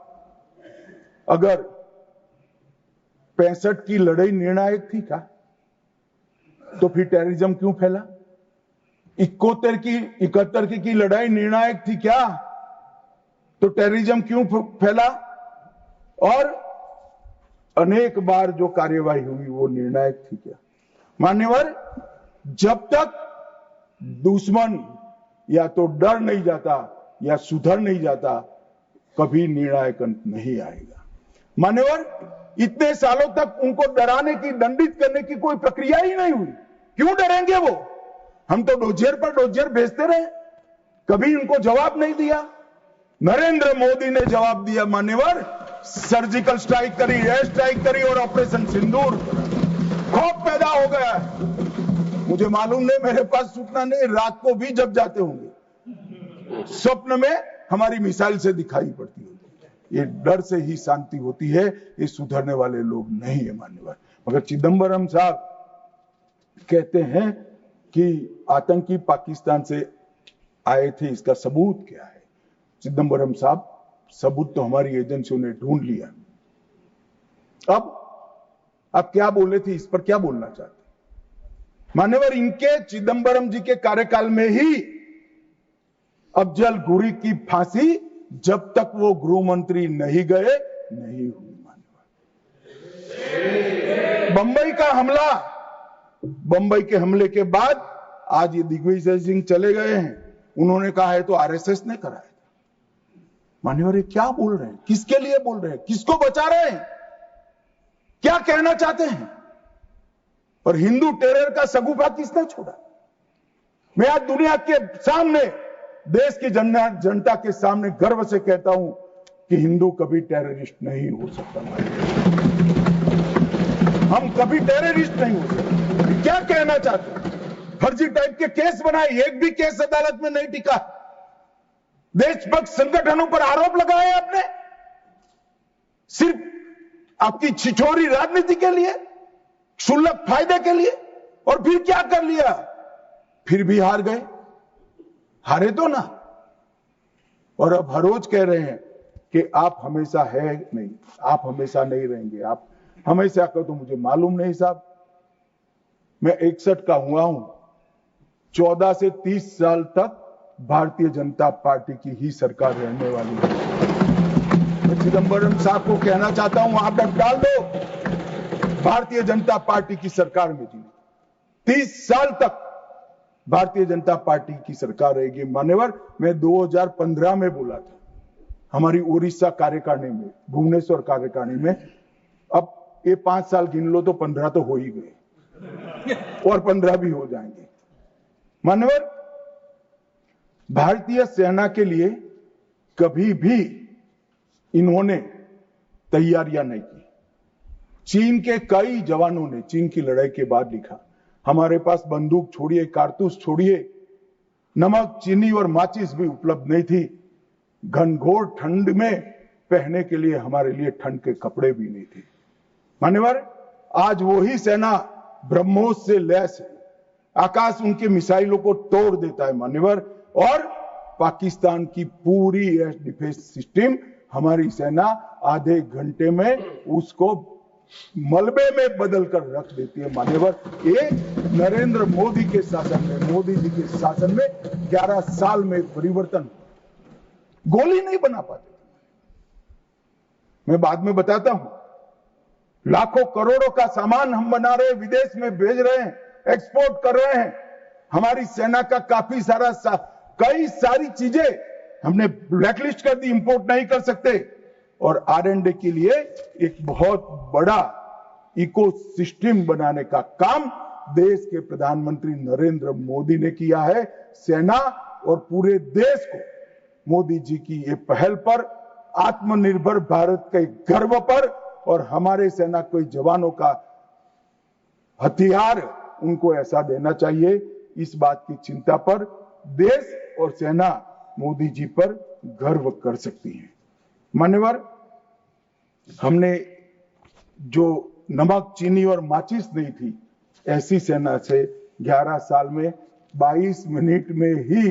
अगर 65 की लड़ाई निर्णायक थी क्या, तो फिर टेररिज्म क्यों फैला? 71 की लड़ाई निर्णायक थी क्या, तो टेररिज्म क्यों फैला? और अनेक बार जो कार्यवाही हुई वो निर्णायक थी क्या? मान्यवर, जब तक दुश्मन या तो डर नहीं जाता या सुधर नहीं जाता, कभी निर्णायक अंत नहीं आएगा। मान्यवर, इतने सालों तक उनको डराने की, दंडित करने की कोई प्रक्रिया ही नहीं हुई। क्यों डरेंगे वो? हम तो डोजियर पर डोजियर भेजते रहे, कभी उनको जवाब नहीं दिया। नरेंद्र मोदी ने जवाब दिया। मान्यवर, सर्जिकल स्ट्राइक करी, एयर स्ट्राइक करी और ऑपरेशन सिंदूर, खौफ पैदा हो गया है। मुझे मालूम नहीं, मेरे पास सूचना नहीं, रात को भी जग जाते होंगे, स्वप्न में हमारी मिसाइल से दिखाई पड़ती होगी। ये डर से ही शांति होती है, ये सुधरने वाले लोग नहीं है मान्यवर। मगर चिदंबरम साहब कहते हैं कि आतंकी पाकिस्तान से आए थे, इसका सबूत क्या है? चिदंबरम साहब, सबूत तो हमारी एजेंसियों ने ढूंढ लिया। अब आप क्या बोले थे, इस पर क्या बोलना चाहते? मान्यवर, इनके चिदंबरम जी के कार्यकाल में ही अफजल गुरी की फांसी जब तक वो गृह मंत्री नहीं गए नहीं हुई। मान्यवर, बंबई का हमला, बंबई के हमले के बाद आज ये दिग्विजय सिंह चले गए हैं, उन्होंने कहा है तो आरएसएस ने कराया था। मान्यवर, ये क्या बोल रहे हैं? किसके लिए बोल रहे हैं? किसको बचा रहे हैं? क्या कहना चाहते हैं? और हिंदू टेरर का सगुफा किसने छोड़ा? मैं आज दुनिया के सामने, देश की जनता के सामने गर्व से कहता हूं कि हिंदू कभी टेररिस्ट नहीं हो सकता। हम कभी टेररिस्ट नहीं हो सकते। क्या कहना चाहते हैं? फर्जी टाइप के केस बनाए, एक भी केस अदालत में नहीं टिका। देशभक्त संगठनों पर आरोप लगाए आपने, सिर्फ आपकी छिछोरी राजनीति के लिए, क्षुल्लक फायदे के लिए। और फिर क्या कर लिया? फिर भी हार गए। हारे तो ना। और अब हर रोज कह रहे हैं कि आप हमेशा है नहीं, आप हमेशा नहीं रहेंगे, आप हमेशा का तो मुझे मालूम नहीं साहब। मैं 61 का हुआ हूं, 14 से 30 साल तक भारतीय जनता पार्टी की ही सरकार रहने वाली है। मैं चिदंबरम साहब को कहना चाहता हूं, आप डाल दो, भारतीय जनता पार्टी की सरकार में जी 30 साल तक भारतीय जनता पार्टी की सरकार रहेगी। मान्यवर, मैं 2015 में बोला था, हमारी उड़ीसा कार्यकारिणी में, भुवनेश्वर कार्यकारिणी में। अब ये 5 साल गिन लो तो 15 तो हो ही गए और 15 भी हो जाएंगे। मान्यवर, भारतीय सेना के लिए कभी भी इन्होंने तैयारियां नहीं की। चीन के कई जवानों ने चीन की लड़ाई के बाद लिखा, हमारे पास बंदूक छोड़िए, कारतूस छोड़िए, नमक, चीनी और माचिस भी उपलब्ध नहीं थी। घनघोर ठंड में पहनने के लिए हमारे लिए ठंड के कपड़े भी नहीं थे। मान्यवर, आज वही सेना ब्रह्मोस से लैस है, आकाश उनके मिसाइलों को तोड़ देता है। मान्यवर, और पाकिस्तान की पूरी एयर डिफेंस सिस्टम हमारी सेना आधे घंटे में उसको मलबे में बदल कर रख देती है। मान्यवर, ये नरेंद्र मोदी के शासन में, मोदी जी के शासन में 11 साल में परिवर्तन, गोली नहीं बना पाते। मैं बाद में बताता हूं, लाखों करोड़ों का सामान हम बना रहे हैं, विदेश में भेज रहे हैं, एक्सपोर्ट कर रहे हैं। हमारी सेना का काफी सारा कई सारी चीजें हमने ब्लैकलिस्ट कर दी, इंपोर्ट नहीं कर सकते। और R&D के लिए एक बहुत बड़ा इकोसिस्टम बनाने का काम देश के प्रधानमंत्री नरेंद्र मोदी ने किया है। सेना और पूरे देश को मोदी जी की ये पहल पर, आत्मनिर्भर भारत के गर्व पर, और हमारे सेना के जवानों का हथियार उनको ऐसा देना चाहिए, इस बात की चिंता पर देश और सेना मोदी जी पर गर्व कर सकती है। मान्यवर, हमने जो नमक, चीनी और माचिस नहीं थी, ऐसी सेना से 11 साल में 22 मिनट में ही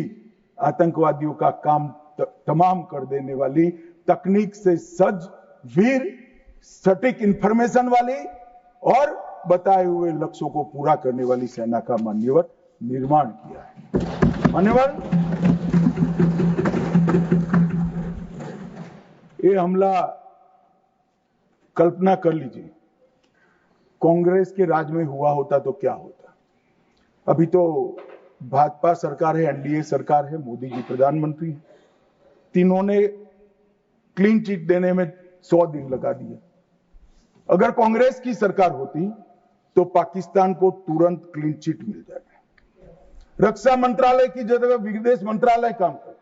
आतंकवादियों का काम तमाम कर देने वाली, तकनीक से सज्ज, वीर, सटीक इंफॉर्मेशन वाली और बताए हुए लक्ष्यों को पूरा करने वाली सेना का मान्यवर निर्माण किया है। मान्यवर, ये हमला, कल्पना कर लीजिए, कांग्रेस के राज में हुआ होता तो क्या होता। अभी तो भाजपा सरकार है, एनडीए सरकार है, मोदी जी प्रधानमंत्री हैं, तीनों ने क्लीन चिट देने में 100 दिन लगा दिए। अगर कांग्रेस की सरकार होती तो पाकिस्तान को तुरंत क्लीन चिट मिल जाएगा। रक्षा मंत्रालय की जगह विदेश मंत्रालय काम करता,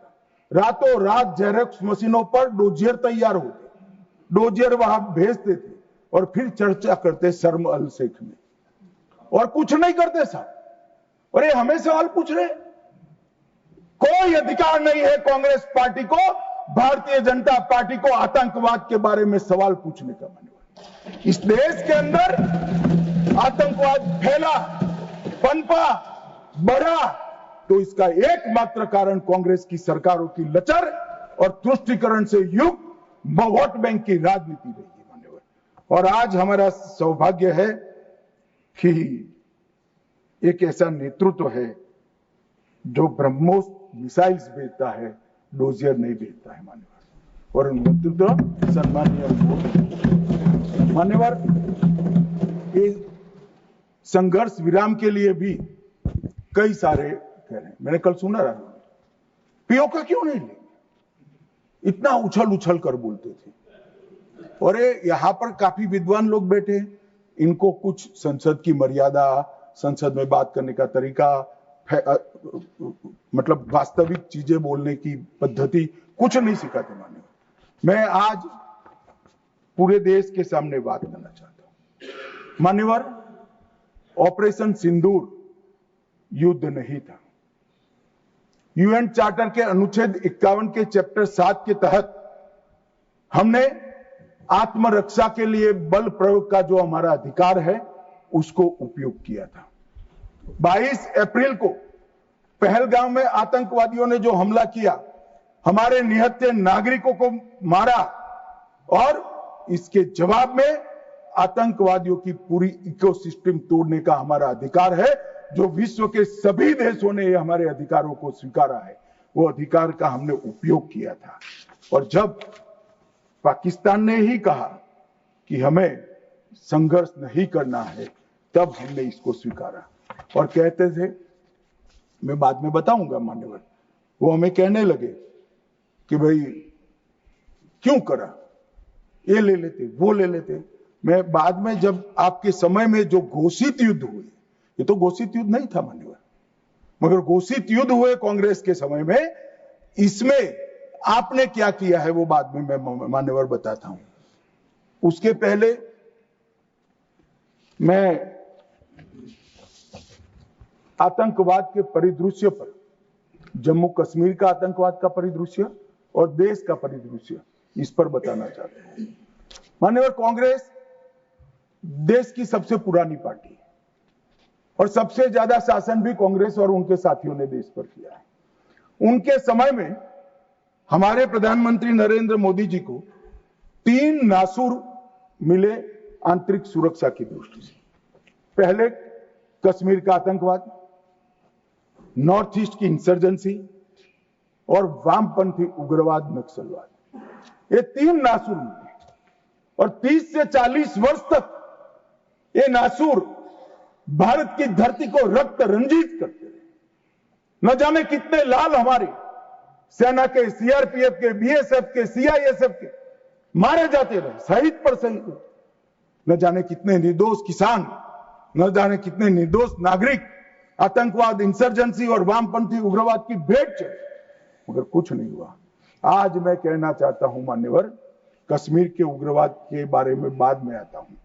रातों रात जेरोक्स मशीनों पर डोजियर तैयार होते, डोजियर वहां भेजते थे और फिर चर्चा करते शर्म अल शेख में, और कुछ नहीं करते साहब। और ये हमें सवाल पूछ रहे, कोई अधिकार नहीं है कांग्रेस पार्टी को, भारतीय जनता पार्टी को आतंकवाद के बारे में सवाल पूछने का। मान्यवर, इस देश के अंदर आतंकवाद फैला, पनपा, बढ़ा, तो इसका एकमात्र कारण कांग्रेस की सरकारों की लचर और तुष्टीकरण से युक्त वोट बैंक की राजनीति रही है मान्यवर। और आज हमारा सौभाग्य है कि एक ऐसा नेतृत्व है जो ब्रह्मोस मिसाइल्स भेजता है, डोजियर नहीं भेजता है मान्यवर। और नेतृत्व सम्मानीय मान्यवर, ये संघर्ष विराम के लिए भी कई सारे कह रहे हैं। मैंने कल सुना रहा, पीओके क्यों नहीं ले, इतना उछल उछल कर बोलते थे। और यहां पर काफी विद्वान लोग बैठे, इनको कुछ संसद की मर्यादा, संसद में बात करने का तरीका, मतलब वास्तविक चीजें बोलने की पद्धति कुछ नहीं सिखाते मान्यवर। मैं आज पूरे देश के सामने बात करना चाहता हूं मान्यवर। ऑपरेशन सिंदूर युद्ध नहीं था। यूएन चार्टर के अनुच्छेद 51 के चैप्टर 7 के तहत हमने आत्मरक्षा के लिए बल प्रयोग का जो हमारा अधिकार है उसको उपयोग किया था। 22 अप्रैल को पहलगाम में आतंकवादियों ने जो हमला किया, हमारे निहत्थे नागरिकों को मारा, और इसके जवाब में आतंकवादियों की पूरी इकोसिस्टम तोड़ने का हमारा अधिकार है, जो विश्व के सभी देशों ने हमारे अधिकारों को स्वीकारा है। वो अधिकार का हमने उपयोग किया था। और जब पाकिस्तान ने ही कहा कि हमें संघर्ष नहीं करना है, तब हमने इसको स्वीकारा। और कहते थे, मैं बाद में बताऊंगा मान्यवर, वो हमें कहने लगे कि भाई क्यों करा, ये ले लेते वो ले लेते। मैं बाद में जब आपके समय में जो घोषित युद्ध हुए, ये तो घोषित युद्ध नहीं था मान्यवर, मगर घोषित युद्ध हुए कांग्रेस के समय में, इसमें आपने क्या किया है वो बाद में मैं मान्यवर बताता हूं। उसके पहले मैं आतंकवाद के परिदृश्य पर, जम्मू कश्मीर का आतंकवाद का परिदृश्य और देश का परिदृश्य, इस पर बताना चाहता हूं मान्यवर। कांग्रेस देश की सबसे पुरानी पार्टी है और सबसे ज्यादा शासन भी कांग्रेस और उनके साथियों ने देश पर किया है। उनके समय में हमारे प्रधानमंत्री नरेंद्र मोदी जी को 3 नासूर मिले आंतरिक सुरक्षा की दृष्टि से। पहले कश्मीर का आतंकवाद, नॉर्थ ईस्ट की इंसर्जेंसी और वामपंथी उग्रवाद नक्सलवाद, ये 3 नासूर मिले। और 30 से 40 वर्ष तक ये नासूर भारत की धरती को रक्त रंजित करते रहे। न जाने कितने लाल हमारे सेना के, सीआरपीएफ के, बीएसएफ के, सीआईएसएफ के मारे जाते रहे, शहीद पर शहीद। न जाने कितने निर्दोष किसान, न जाने कितने निर्दोष नागरिक आतंकवाद, इंसर्जेंसी और वामपंथी उग्रवाद की भेंट चढ़े, मगर कुछ नहीं हुआ। आज मैं कहना चाहता हूं मान्यवर, कश्मीर के उग्रवाद के बारे में बाद में आता हूं।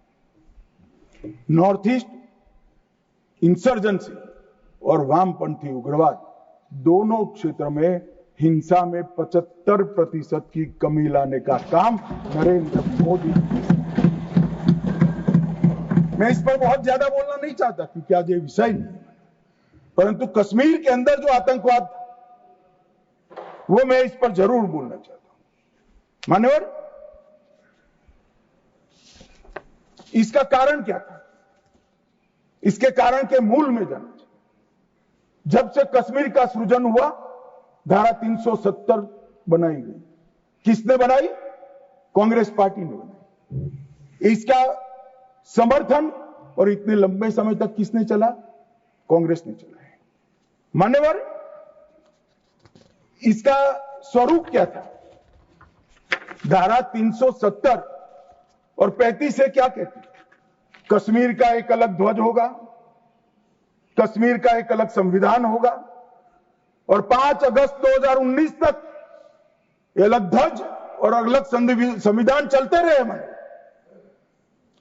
नॉर्थ ईस्ट इंसर्जेंसी और वामपंथी उग्रवाद दोनों क्षेत्र में हिंसा में 75% की कमी लाने का काम नरेंद्र मोदी। मैं इस पर बहुत ज्यादा बोलना नहीं चाहता क्योंकि आज ये विषय नहीं है, परंतु कश्मीर के अंदर जो आतंकवाद वो मैं इस पर जरूर बोलना चाहता हूं मान्यवर। इसका कारण क्या था, इसके कारण के मूल में जाना चाहिए। जब से कश्मीर का सृजन हुआ, धारा 370 बनाई गई। किसने बनाई? कांग्रेस पार्टी ने बनाई। इसका समर्थन और इतने लंबे समय तक किसने चला? कांग्रेस ने चला है मान्यवर। इसका स्वरूप क्या था? धारा 370 और 35 से क्या कहती? कश्मीर का एक अलग ध्वज होगा, कश्मीर का एक अलग संविधान होगा, और 5 अगस्त 2019 तक ये अलग ध्वज और अलग संविधान चलते रहे।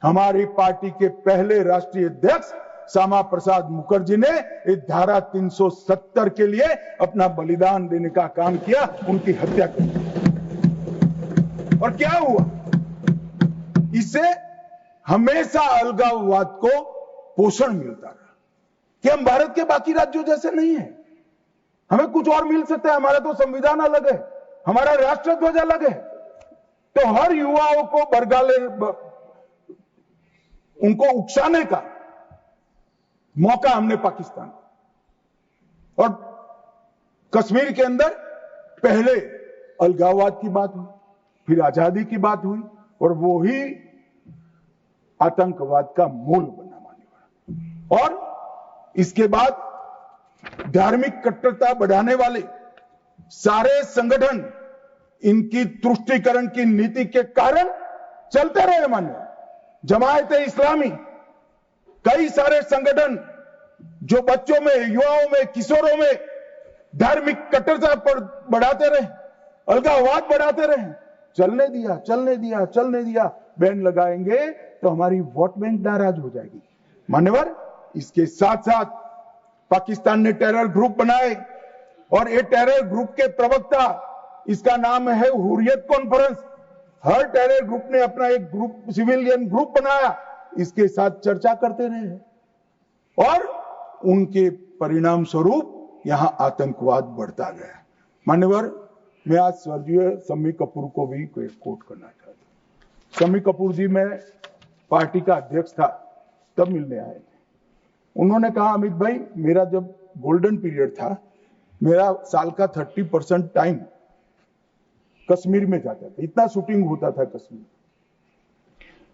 हमारी पार्टी के पहले राष्ट्रीय अध्यक्ष श्यामा प्रसाद मुखर्जी ने इस धारा 370 के लिए अपना बलिदान देने का काम किया, उनकी हत्या कर। और क्या हुआ? इससे हमेशा अलगाववाद को पोषण मिलता रहा कि हम भारत के बाकी राज्यों जैसे नहीं हैं, हमें कुछ और मिल सकता है, हमारा तो संविधान अलग है, हमारा राष्ट्रध्वज अलग है। तो हर युवाओं को बरगाले उनको उकसाने का मौका हमने पाकिस्तान, और कश्मीर के अंदर पहले अलगाववाद की बात हुई, फिर आजादी की बात हुई, और वो ही आतंकवाद का मूल बना माने वाला। और इसके बाद धार्मिक कट्टरता बढ़ाने वाले सारे संगठन इनकी तुष्टीकरण की नीति के कारण चलते रहे मान्य। जमायत इस्लामी, कई सारे संगठन जो बच्चों में, युवाओं में, किशोरों में धार्मिक कट्टरता पर बढ़ाते रहे, अलगाववाद बढ़ाते रहे, चलने दिया, चलने दिया, चलने दिया। बैन लगाएंगे तो हमारी वोट बैंक नाराज हो जाएगी मान्यवर। इसके साथ साथ पाकिस्तान ने टेरर ग्रुप बनाए, और ये टेरर ग्रुप के प्रवक्ता, इसका नाम है हुर्रियत कॉन्फ्रेंस। हर टेरर ग्रुप ने अपना एक ग्रुप, सिविलियन ग्रुप बनाया, इसके साथ चर्चा करते रहे, और उनके परिणाम स्वरूप यहां आतंकवाद बढ़ता गया मान्यवर। मैं आज स्वर्गीय शम्मी कपूर को भी कोट करना चाहता हूं। शम्मी कपूर जी, मैं पार्टी का अध्यक्ष था तब मिलने आए थे। उन्होंने कहा, अमित भाई, मेरा जब गोल्डन पीरियड था, मेरा साल का 30% टाइम कश्मीर में जाता था, इतना शूटिंग होता था कश्मीर,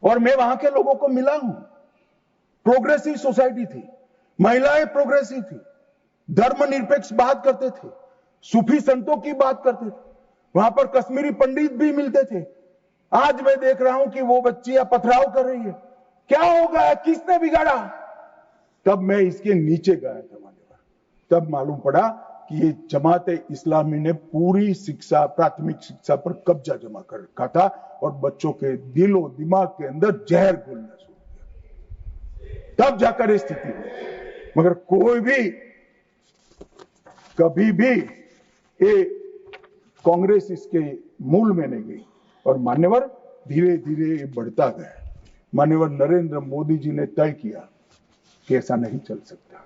और मैं वहां के लोगों को मिला हूं। प्रोग्रेसिव सोसाइटी थी, महिलाएं प्रोग्रेसिव थी, धर्मनिरपेक्ष बात करते थे, सूफी संतों की बात करते थे, वहां पर कश्मीरी पंडित भी मिलते थे। आज मैं देख रहा हूं कि वो बच्चियां पथराव कर रही है। क्या होगा, किसने बिगाड़ा? तब मैं इसके नीचे गया था मान्यवर, तब मालूम पड़ा कि ये जमात इस्लामी ने पूरी शिक्षा, प्राथमिक शिक्षा पर कब्जा जमा कर रखा था, और बच्चों के दिलो दिमाग के अंदर जहर घोलना शुरू किया, तब जाकर ये स्थिति हुई। मगर कोई भी कभी भी ये कांग्रेस इसके मूल में नहीं गई, और मान्यवर धीरे धीरे ये बढ़ता गया। मान्यवर नरेंद्र मोदी जी ने तय किया कि ऐसा नहीं चल सकता,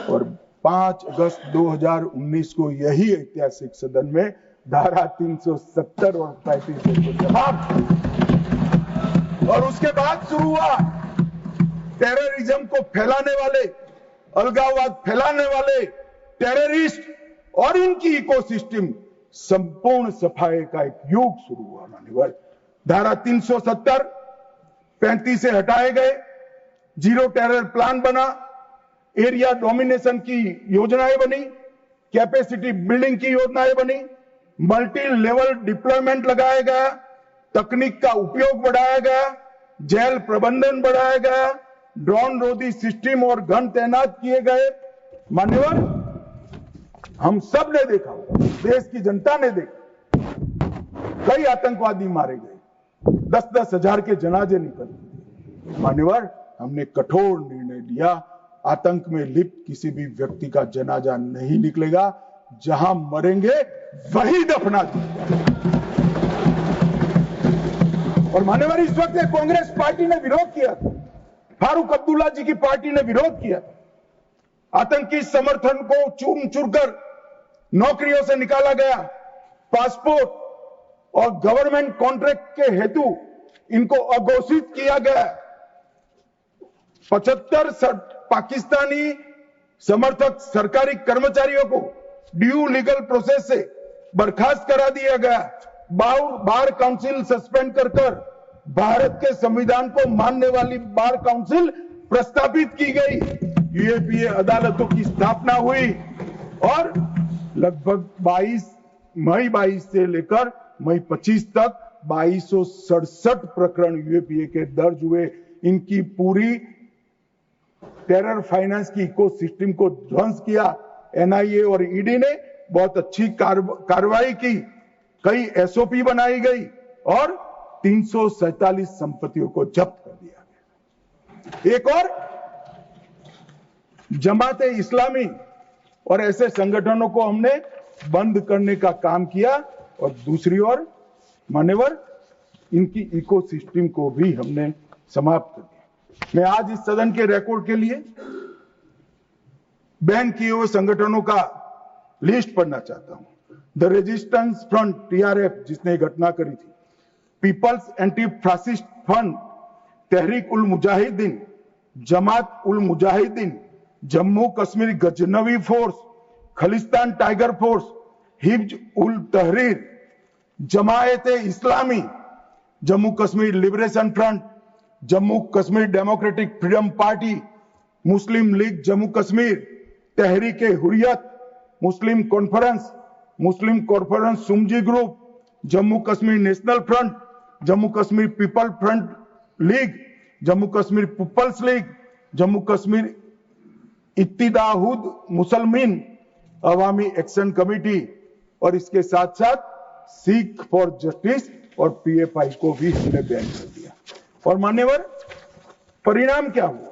और 5 अगस्त 2019 को यही ऐतिहासिक सदन में धारा 370 और 35 को समाप्त, और उसके बाद शुरू हुआ टेररिज्म को फैलाने वाले, अलगाववाद फैलाने वाले टेररिस्ट और इनकी इकोसिस्टम संपूर्ण सफाई का एक युग शुरू हुआ मान्यवर। धारा 370 35 से हटाए गए, जीरो टेरर प्लान बना, एरिया डोमिनेशन की योजनाएं बनी, कैपेसिटी बिल्डिंग की योजनाएं बनी, मल्टी लेवल डिप्लॉयमेंट लगाया गया, तकनीक का उपयोग बढ़ाया गया, जेल प्रबंधन बढ़ाया गया, ड्रोन रोधी सिस्टम और गन तैनात किए गए। मान्यवर, हम सब ने देखा, देश की जनता ने देखा, कई आतंकवादी मारे गए, 10-10 हजार के जनाजे निकले। मान्यवर, हमने कठोर निर्णय लिया, आतंक में लिप्त किसी भी व्यक्ति का जनाजा नहीं निकलेगा, जहां मरेंगे वही दफना दिया। और मान्यवर, इस वक्त कांग्रेस पार्टी ने विरोध किया था, फारूक अब्दुल्ला जी की पार्टी ने विरोध किया था, आतंकी समर्थन को चूर चूर कर नौकरियों से निकाला गया, पासपोर्ट और गवर्नमेंट कॉन्ट्रैक्ट के हेतु इनको अघोषित किया गया। 75 पाकिस्तानी समर्थक सरकारी कर्मचारियों को ड्यू लीगल प्रोसेस से बर्खास्त करा दिया गया। बार काउंसिल सस्पेंड कर भारत के संविधान को मानने वाली बार काउंसिल प्रस्तावित की गई। यूएपीए अदालतों की स्थापना हुई, और लगभग मई 22 से लेकर मई 25 तक 2267 प्रकरण यूएपीए के दर्ज हुए। इनकी पूरी टेरर फाइनेंस की इकोसिस्टम को ध्वंस किया। एनआईए और ईडी ने बहुत अच्छी कार्रवाई की, कई एसओपी बनाई गई, और 347 संपत्तियों को जब्त कर दिया गया। एक और जमात इस्लामी और ऐसे संगठनों को हमने बंद करने का काम किया, और दूसरी ओर मान्यवर इनकी इकोसिस्टम को भी हमने समाप्त कर दिया। मैं आज इस सदन के रिकॉर्ड के लिए बैन किए हुए संगठनों का लिस्ट पढ़ना चाहता हूं। द रेजिस्टेंस फ्रंट TRF जिसने घटना करी थी, people's anti fascist front, Tehreek ul Mujahideen, Jamaat ul Mujahideen, Jammu Kashmir Ghaznavi force, Khalistan tiger force, हिब्ज ul Tahrir, Jamaat Islami, Jammu Kashmir liberation front, Jammu Kashmir democratic freedom party, Muslim league Jammu Kashmir, Tehreek Hurriyat, Muslim conference Sumji group, Jammu Kashmir national front, Jammu Kashmir people front league, Jammu Kashmir people's league, Jammu Kashmir Ittehad Musalman Awami action committee, और इसके साथ साथ सिख फॉर जस्टिस और PFI को भी हमने बैन कर दिया। और मान्यवर, परिणाम क्या हुआ?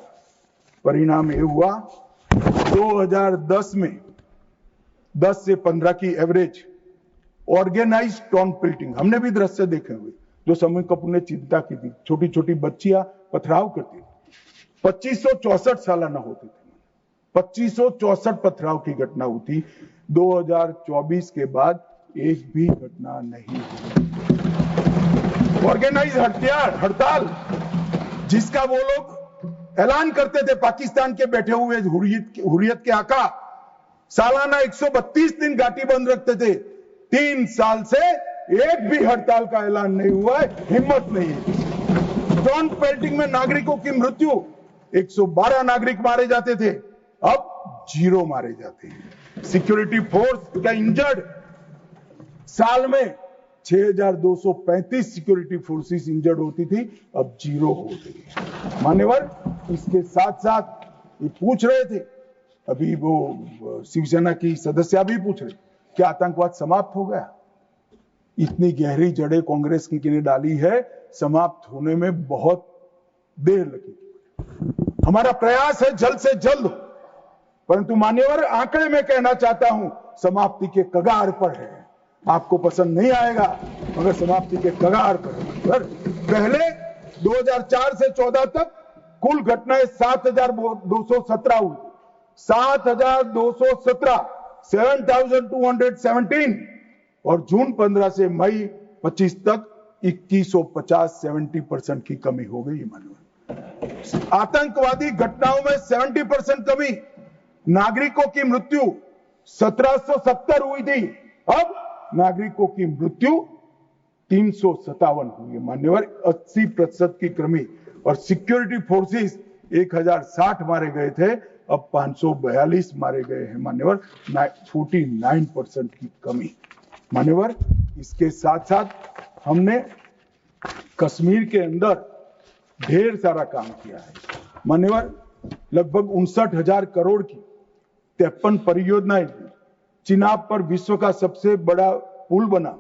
परिणाम ये हुआ 2010 में 10 से 15 की एवरेज ऑर्गेनाइज टाउन प्लिटिंग, हमने भी दृश्य देखे हुए जो समय कपूर ने चिंता की थी, छोटी छोटी बच्चियां पथराव करती थी, 2564 सालाना होते थे, 2564 पथराव की घटना हुई। 2024 के बाद एक भी घटना नहीं हुई। ऑर्गेनाइज हड़ताल जिसका वो लोग ऐलान करते थे, पाकिस्तान के बैठे हुए हुर्रियत के आका सालाना 132 दिन घाटी बंद रखते थे। 3 साल से एक भी हड़ताल का ऐलान नहीं हुआ है, हिम्मत नहीं है। टाउन पेल्टिंग में नागरिकों की मृत्यु, 112 नागरिक मारे जाते थे, अब 0 मारे जाते हैं। सिक्योरिटी फोर्स का इंजर्ड, साल में 6235 सिक्योरिटी फोर्सेस इंजर्ड होती थी, अब 0 हो गई। मान्यवर, इसके साथ साथ ये पूछ रहे थे, अभी वो शिवसेना की सदस्य भी पूछ रहे, क्या आतंकवाद समाप्त हो गया? इतनी गहरी जड़ें कांग्रेस की ने डाली है, समाप्त होने में बहुत देर लगेगी। हमारा प्रयास है जल्द से जल्द, परंतु मान्यवर, आंकड़े में कहना चाहता हूं समाप्ति के कगार पर है। आपको पसंद नहीं आएगा मगर समाप्ति के कगार पर है। पहले 2004 से 14 तक कुल घटनाएं 7217 हुई, 7217, 7217, और जून 15 से मई 25 तक 2150, 70% की कमी हो गई। मानो आतंकवादी घटनाओं में 70% कमी, नागरिकों की मृत्यु 1770 हुई थी, अब नागरिकों की मृत्यु 357 हुई है। मान्यवर, 80% की कमी, और सिक्योरिटी फोर्सेस 1060 मारे गए थे, अब 542 मारे गए हैं। मान्यवर, 49% की कमी। मान्यवर, इसके साथ साथ हमने कश्मीर के अंदर ढेर सारा काम किया है। मान्यवर, लगभग 59,000 करोड़ की 53 परियोजनाएं, चिनाब पर विश्व का सबसे बड़ा पुल बना,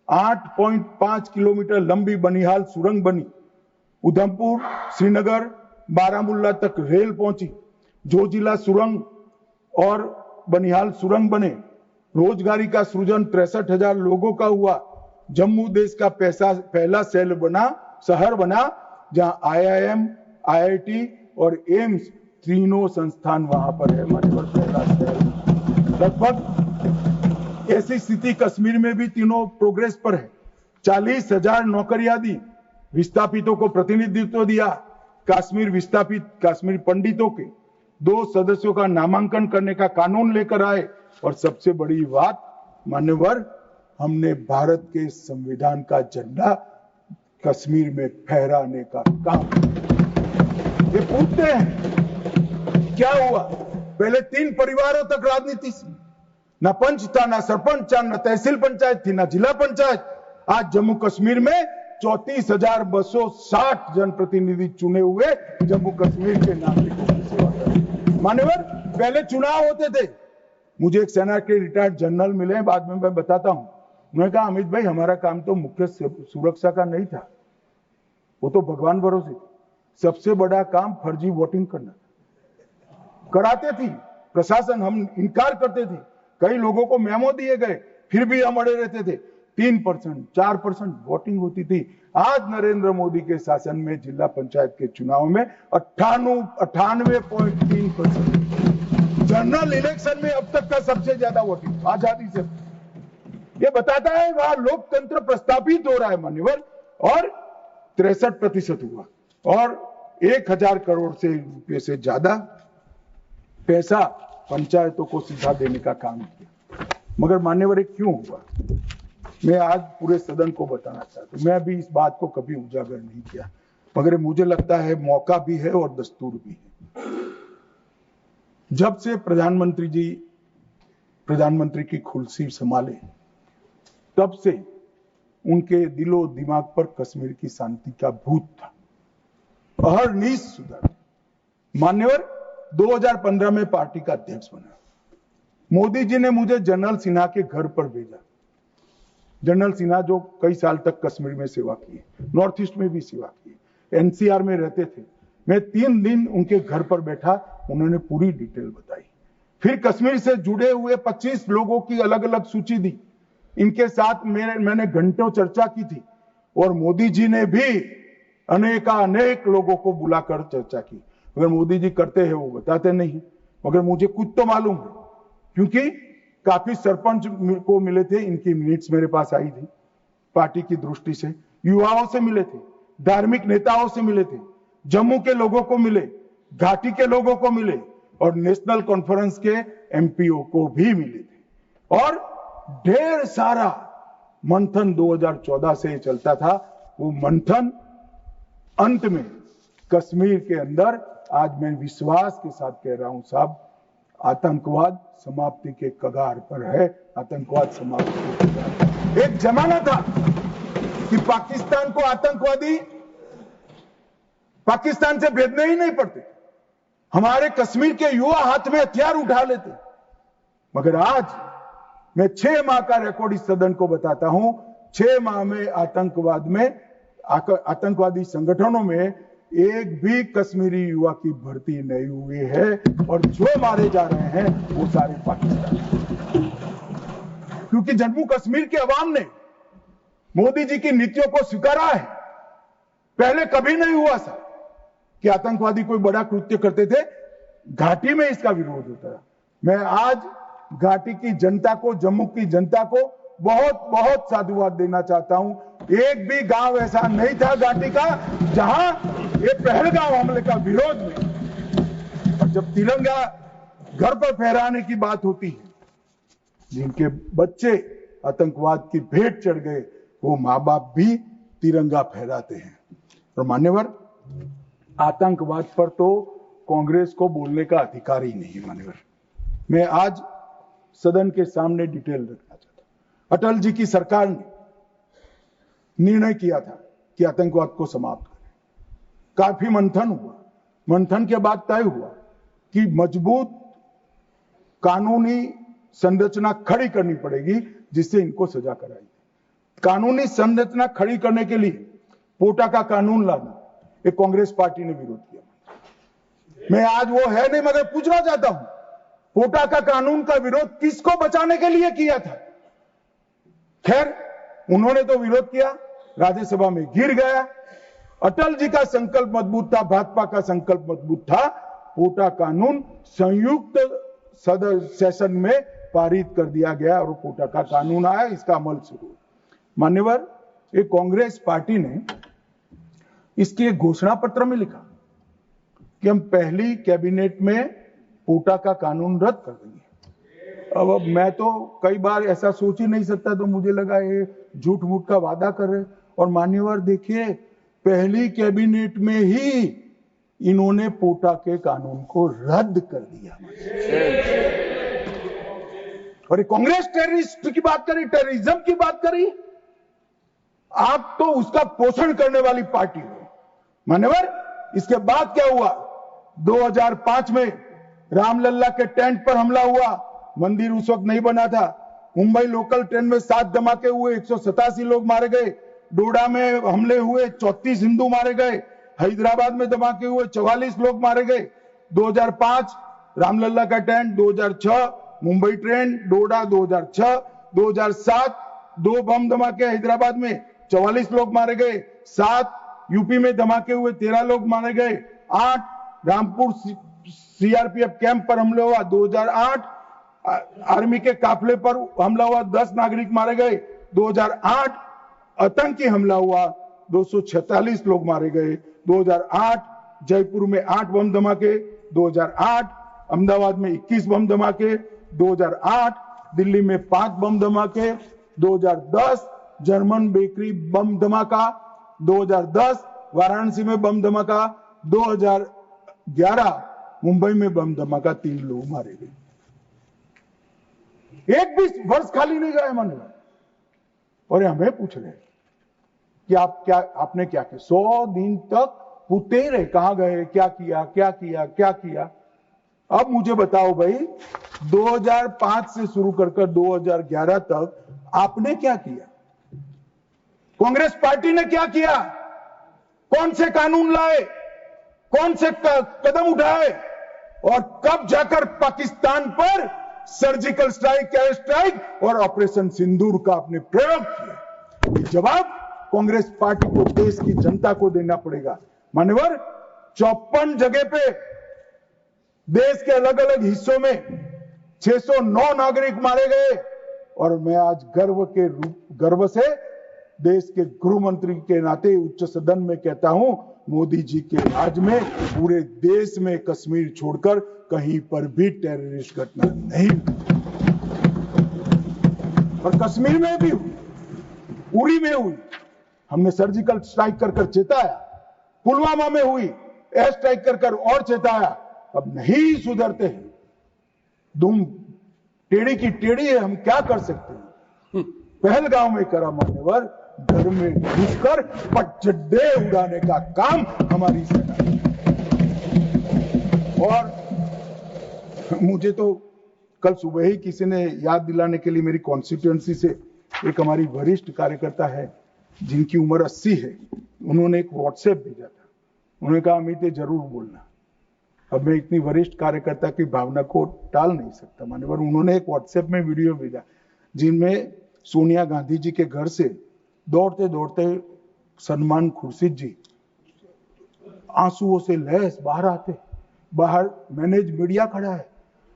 8.5 किलोमीटर लंबी बनिहाल सुरंग बनी, उधमपुर श्रीनगर बारामुल्ला तक रेल पहुंची, जोजिला सुरंग और बनिहाल सुरंग बने, रोजगारी का सृजन 63,000 लोगों का हुआ, जम्मू देश का पहला शहर बना जहां IIM, IIT और एम्स तीनों संस्थान वहां पर है। पहला शहर, लगभग ऐसी स्थिति कश्मीर में भी तीनों प्रोग्रेस पर है। 40,000 नौकरियां दी, विस्थापितों को प्रतिनिधित्व दिया, कश्मीर विस्थापित कश्मीर पंडितों के 2 सदस्यों का नामांकन करने का कानून लेकर आए, और सबसे बड़ी बात मान्यवर, हमने भारत के संविधान का झंडा कश्मीर में फहराने का काम। ये पूछते हैं क्या हुआ? पहले 3 परिवारों तक राजनीति, ना पंच था, ना सरपंच था, ना तहसील पंचायत थी, ना जिला पंचायत। आज जम्मू कश्मीर में 34,260 जनप्रतिनिधि चुने हुए जम्मू कश्मीर के नागरिकों की सेवा कर। मान्यवर, पहले चुनाव होते थे। मुझे एक सेना के रिटायर्ड जनरल मिले, बाद में मैं बताता हूं। उन्होंने कहा, अमित भाई, हमारा काम तो मुख्य सुरक्षा का नहीं था, वो तो भगवान भरोसे, सबसे बड़ा काम फर्जी वोटिंग करना कराते थी प्रशासन। हम इनकार करते थे, कई लोगों को मेमो दिए गए, फिर भी हम अड़े रहते थे। 3%, 4% वोटिंग होती थी। आज नरेंद्र मोदी के शासन में जिला पंचायत के चुनाव में 98.3%, जनरल इलेक्शन में अब तक का सबसे ज्यादा वोटिंग आजादी से। ये बताता है वहां लोकतंत्र प्रस्थापित हो रहा है मान्यवर। और 63% हुआ और 1000 करोड़ से रुपये से ज्यादा पैसा पंचायतों को सीधा देने का काम किया। मगर मान्यवर क्यों हुआ, मैं आज पूरे सदन को बताना चाहता हूं। मैं भी इस बात को कभी उजागर नहीं किया, मगर मुझे लगता है मौका भी है और दस्तूर भी है। जब से प्रधानमंत्री जी प्रधानमंत्री की कुर्सी संभाले तब से उनके दिलो दिमाग पर कश्मीर की शांति का भूत था। अहरनिश सुधर। मान्यवर 2015 में पार्टी का अध्यक्ष बना। मोदी जी ने मुझे जनरल सिन्हा के घर पर भेजा। जनरल सिन्हा जो कई साल तक कश्मीर में सेवा की, नॉर्थ ईस्ट में भी सेवा की, एनसीआर में रहते थे। मैं 3 दिन उनके घर पर बैठा, उन्होंने पूरी डिटेल बताई। फिर कश्मीर से जुड़े हुए 25 लोगों की अलग अलग सूची दी। इनके साथ मैंने घंटों चर्चा की थी और मोदी जी ने भी अनेक लोगों को बुलाकर चर्चा की। अगर मोदी जी करते हैं वो बताते नहीं, मगर मुझे कुछ तो मालूम है क्योंकि काफी सरपंच को मिले थे। इनकी मिनट्स मेरे पास आई थी। पार्टी की दृष्टि से युवाओं से मिले थे, धार्मिक नेताओं से मिले थे, जम्मू के लोगों को मिले, घाटी के लोगों को मिले और नेशनल कॉन्फ्रेंस के एमपीओ को भी मिले थे। और ढेर सारा मंथन 2014 से चलता था। वो मंथन अंत में कश्मीर के अंदर आज मैं विश्वास के साथ कह रहा हूं साहब, आतंकवाद समाप्ति के कगार पर है। आतंकवाद समाप्ति के कगार पर। एक जमाना था कि पाकिस्तान को आतंकवादी पाकिस्तान से भेजने ही नहीं पड़ते, हमारे कश्मीर के युवा हाथ में हथियार उठा लेते। मगर आज मैं 6 माह का रिकॉर्ड इस सदन को बताता हूं। 6 माह में आतंकवादी संगठनों में एक भी कश्मीरी युवा की भर्ती नहीं हुई है और जो मारे जा रहे हैं वो सारे पाकिस्तान। क्योंकि जम्मू कश्मीर के अवाम ने मोदी जी की नीतियों को स्वीकारा है। पहले कभी नहीं हुआ सर कि आतंकवादी कोई बड़ा कृत्य करते थे, घाटी में इसका विरोध होता है। मैं आज घाटी की जनता को, जम्मू की जनता को बहुत बहुत साधुवाद देना चाहता हूं। एक भी गांव ऐसा नहीं था घाटी का जहां ये पहलगाम हमले का विरोध नहीं। और जब तिरंगा घर पर फहराने की बात होती है, जिनके बच्चे आतंकवाद की भेंट चढ़ गए वो मां बाप भी तिरंगा फहराते हैं। और मान्यवर आतंकवाद पर तो कांग्रेस को बोलने का अधिकार ही नहीं। मान्यवर मैं आज सदन के सामने डिटेल रखना चाहता हूं। अटल जी की सरकार ने निर्णय किया था कि आतंकवाद को समाप्त करें। काफी मंथन हुआ। मंथन के बाद तय हुआ कि मजबूत कानूनी संरचना खड़ी करनी पड़ेगी जिससे इनको सजा कराई। कानूनी संरचना खड़ी करने के लिए पोटा का कानून लाना, एक कांग्रेस पार्टी ने विरोध किया। मैं आज वो है नहीं, मगर पूछना चाहता हूं पोटा का कानून का विरोध किसको बचाने के लिए किया था? खैर उन्होंने तो विरोध किया, राज्यसभा में गिर गया। अटल जी का संकल्प मजबूत था, भाजपा का संकल्प मजबूत था। पोटा कानून संयुक्त सेशन में पारित कर दिया गया और पोटा का कानून आया, इसका अमल शुरू। मान्यवर एक कांग्रेस पार्टी ने इसके एक घोषणा पत्र में लिखा कि हम पहली कैबिनेट में पोटा का कानून रद्द कर देंगे। अब मैं तो कई बार ऐसा सोच ही नहीं सकता, तो मुझे लगा ये झूठ मूठ का वादा कर रहे। और मान्यवर देखिए पहली कैबिनेट में ही इन्होंने पोटा के कानून को रद्द कर दिया। और कांग्रेस टेररिस्ट की बात करी, टेररिज्म की बात करी। आप तो उसका पोषण करने वाली पार्टी हो। मान्यवर इसके बाद क्या हुआ? 2005 में रामलल्ला के टेंट पर हमला हुआ। मंदिर उस वक्त नहीं बना था। मुंबई लोकल ट्रेन में 7 धमाके हुए, 187 लोग मारे गए। डोडा में हमले हुए, 34 हिंदू मारे गए। हैदराबाद में धमाके हुए, 44 लोग मारे गए। 2005 रामलल्ला का टेंट, 2006 मुंबई ट्रेन, डोडा 2006, 2007 2 बम धमाके हैदराबाद में, 44 लोग मारे गए। 7 यूपी में धमाके हुए, 13 लोग मारे गए। 8 रामपुर सीआरपीएफ कैंप पर हमला हुआ 2008, आर्मी के काफिले पर हमला हुआ, 10 नागरिक मारे गए 2008, आतंकी हमला हुआ 246 लोग मारे गए 2008, जयपुर में 8 बम धमाके 2008, अहमदाबाद में 21 बम धमाके 2008, दिल्ली में 5 बम धमाके 2010, जर्मन बेकरी बम धमाका 2010, वाराणसी में बम धमाका 2011, मुंबई में बम धमाका, 3 लोग मारे गए। एक भी वर्ष खाली नहीं गए मन में। और हमें पूछ रहे कि आपने क्या किया? 100 दिन तक पूछते ही रहे, कहां गए, क्या किया, क्या किया, क्या किया। अब मुझे बताओ भाई, 2005 से शुरू कर 2011 तक आपने क्या किया? कांग्रेस पार्टी ने क्या किया? कौन से कानून लाए, कौन से कदम उठाए, और कब जाकर पाकिस्तान पर सर्जिकल स्ट्राइक, एयर स्ट्राइक और ऑपरेशन सिंदूर का आपने प्रयोग किया? जवाब कांग्रेस पार्टी को, देश की जनता को देना पड़ेगा। मान्यवर, 54 जगह पे देश के अलग अलग हिस्सों में 609 नागरिक मारे गए। और मैं आज गर्व से देश के गृह मंत्री के नाते उच्च सदन में कहता हूं, मोदी जी के राज में पूरे देश में कश्मीर छोड़कर कहीं पर भी टेररिस्ट घटना नहीं हुई। और कश्मीर में भी हुई, उरी में हुई, हमने सर्जिकल स्ट्राइक कर चेताया, पुलवामा में हुई, एयर स्ट्राइक कर और चेताया। अब नहीं सुधरते हैं, दुम टेढ़ी की टेढ़ी है, हम क्या कर सकते हैं? पहलगांव में करा मान्यवर, घर में घुसकर पटचड्डे उड़ाने का काम हमारी सेना। और मुझे तो कल सुबह ही किसी ने याद दिलाने के लिए, मेरी कॉन्स्टिट्यूएंसी से एक हमारी वरिष्ठ कार्यकर्ता है जिनकी उम्र 80 है, उन्होंने एक व्हाट्सएप भेजा था। उन्होंने कहा, अमित जरूर बोलना। अब मैं इतनी वरिष्ठ कार्यकर्ता की भावना को टाल नहीं सकता मान्यवर। उन्होंने एक व्हाट्सएप में वीडियो भेजा जिनमें सोनिया गांधी जी के घर से दौड़ते दौड़ते सलमान खुर्शीद जी आंसुओं से लहस बाहर आते, बाहर मैनेज मीडिया खड़ा है,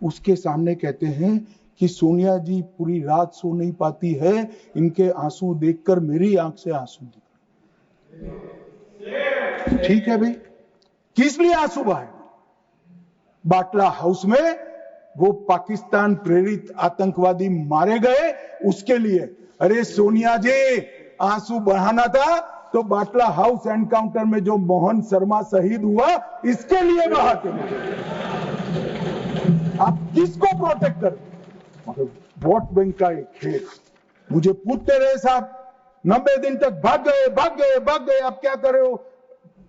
उसके सामने कहते हैं कि सोनिया जी पूरी रात सो नहीं पाती है, इनके आंसू देखकर मेरी आंख से आंसू निकले। ठीक है भाई, किस लिए आंसू बहाए? बाटला हाउस में वो पाकिस्तान प्रेरित आतंकवादी मारे गए, उसके लिए। अरे सोनिया जी, आंसू बहाना था तो बाटला हाउस एनकाउंटर में जो मोहन शर्मा शहीद हुआ, इसके लिए बहाते। आप किसको प्रोटेक्ट कर? वोट बैंक का एक खेल। मुझे पूछते रहे साहब, 90 दिन तक भाग गए, आप क्या कर रहे हो?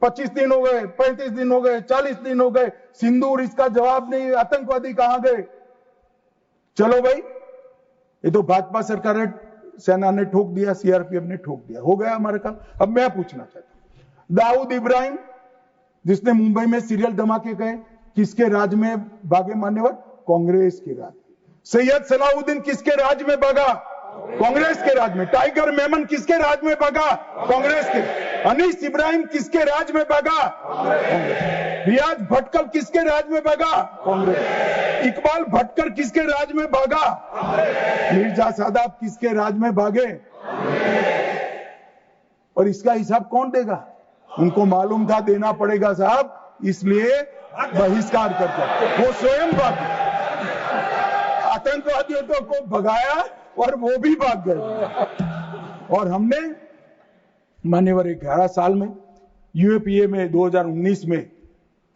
25 दिन हो गए, 35 दिन हो गए, 40 दिन हो गए, सिंदूर इसका जवाब नहीं, आतंकवादी कहां गए? चलो भाई, ये तो भाजपा सरकार ने, सेना ने ठोक दिया, सीआरपीएफ ने ठोक दिया, हो गया हमारा काम। अब मैं पूछना चाहता हूं, दाऊद इब्राहिम जिसने मुंबई में सीरियल धमाके गए, किसके राज में भागे मान्यवर? कांग्रेस के राज। सैयद सलाउद्दीन किसके राज में भागा? कांग्रेस के राज में। टाइगर मेमन किसके राज में भागा? कांग्रेस के। अनीस इब्राहिम किसके राज में भागा? रियाज भटकल किसके राज में भागा? कांग्रेस। इकबाल भटकर किसके राज में भागा? मिर्जा सादाब किसके राज में भागे? और इसका हिसाब कौन देगा? उनको मालूम था देना पड़ेगा साहब, इसलिए बहिष्कार करते। वो स्वयं भागे, आतंकवादियों को भगाया और वो भी भाग गए। और हमने मान्यवर 11 साल में यूएपीए में 2019 में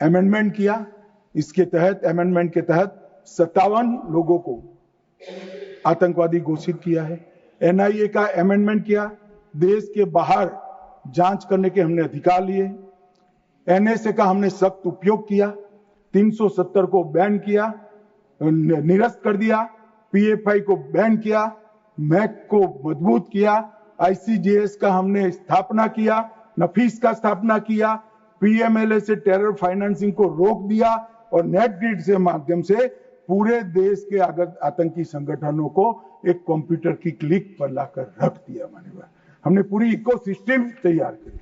अमेंडमेंट किया। इसके तहत, अमेंडमेंट के तहत 57 लोगों को आतंकवादी घोषित किया है। एनआईए का अमेंडमेंट किया, देश के बाहर जांच करने के हमने अधिकार लिए। एनएसए का हमने सख्त उपयोग किया, 370 को बैन किया, निरस्त कर दिया, पीएफआई को बैन किया, मैक को मजबूत किया, आईसीजेएस का हमने स्थापना किया, नफीस का स्थापना किया, पीएमएलए से टेरर फाइनेंसिंग को रोक दिया और नेट ग्रिड से माध्यम से पूरे देश के आतंकी संगठनों को एक कंप्यूटर की क्लिक पर लाकर रख दिया। मान्यवर, हमने पूरी इकोसिस्टम तैयार करी।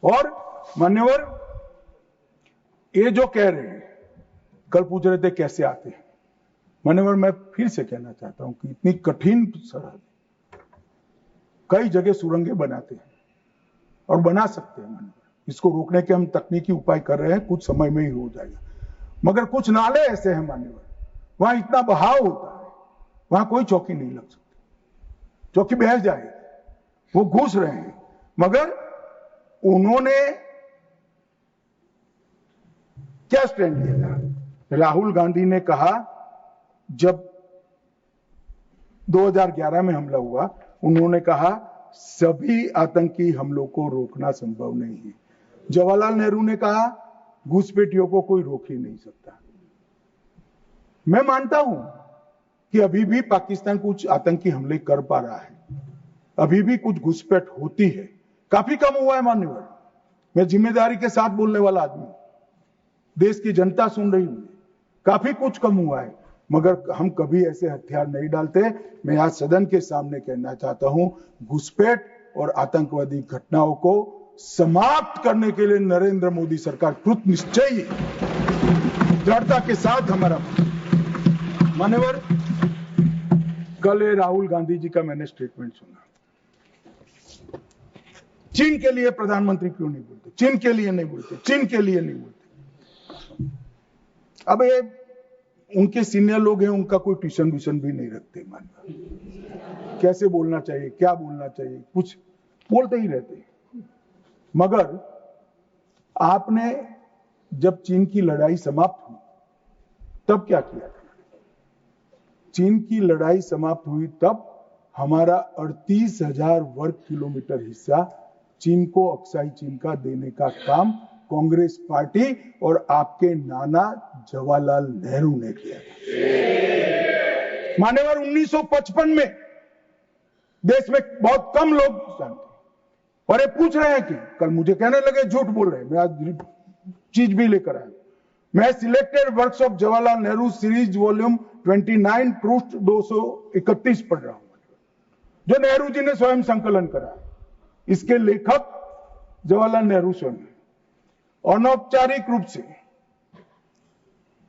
और मान्यवर, ये जो कह रहे हैं कल पूछ रहे थे कैसे आते हैं मान्यवर, मैं फिर से कहना चाहता हूं कि इतनी कठिन सरहद, कई जगह सुरंगें बनाते हैं और बना सकते हैं मान्यवर, इसको रोकने के हम तकनीकी उपाय कर रहे हैं, कुछ समय में ही हो जाएगा। मगर कुछ नाले ऐसे हैं मान्यवर, वहां इतना बहाव होता है, वहां कोई चौकी नहीं लग सकती, चौकी बह जाए, वो घुस रहे हैं। मगर उन्होंने क्या स्टैंड लिया? राहुल गांधी ने कहा, जब 2011 में हमला हुआ, उन्होंने कहा सभी आतंकी हमलों को रोकना संभव नहीं है। जवाहरलाल नेहरू ने कहा घुसपैठियों को कोई रोक ही नहीं सकता। मैं मानता हूं कि अभी भी पाकिस्तान कुछ आतंकी हमले कर पा रहा है, अभी भी कुछ घुसपैठ होती है, काफी कम हुआ है मान्यवर। मैं जिम्मेदारी के साथ बोलने वाला आदमी, देश की जनता सुन रही है, काफी कुछ कम हुआ है, मगर हम कभी ऐसे हथियार नहीं डालते। मैं आज सदन के सामने कहना चाहता हूं, घुसपैठ और आतंकवादी घटनाओं को समाप्त करने के लिए नरेंद्र मोदी सरकार कृत निश्चयी, दृढ़ता के साथ हमारा मान्यवर। कल राहुल गांधी जी का मैंने स्टेटमेंट सुना, चीन के लिए प्रधानमंत्री क्यों नहीं बोलते, चीन के लिए नहीं बोलते, चीन के लिए नहीं बोलते। अब ये उनके सीनियर लोग हैं, उनका कोई ट्यूशन व्यूशन भी नहीं रखते मान्यवर, कैसे बोलना चाहिए, क्या बोलना चाहिए, कुछ बोलते ही रहते। मगर आपने जब चीन की लड़ाई समाप्त हुई तब क्या किया था? चीन की लड़ाई समाप्त हुई तब हमारा 38,000 वर्ग किलोमीटर हिस्सा चीन को, अक्साई चीन का देने का काम कांग्रेस पार्टी और आपके नाना जवाहरलाल नेहरू ने किया था मान्यवर। 1955 में देश में बहुत कम लोग जानते, और ये पूछ रहे हैं कि कल मुझे कहने लगे झूठ बोल रहे हैं, मैं आज चीज भी लेकर आया। मैं selected works of Jawaharlal Nehru series volume 29 पृष्ठ 231 पढ़ रहा हूं, जो नेहरू जी ने स्वयं संकलन करा। इसके लेखक जवाहरलाल नेहरू स्वयं है। अनौपचारिक रूप से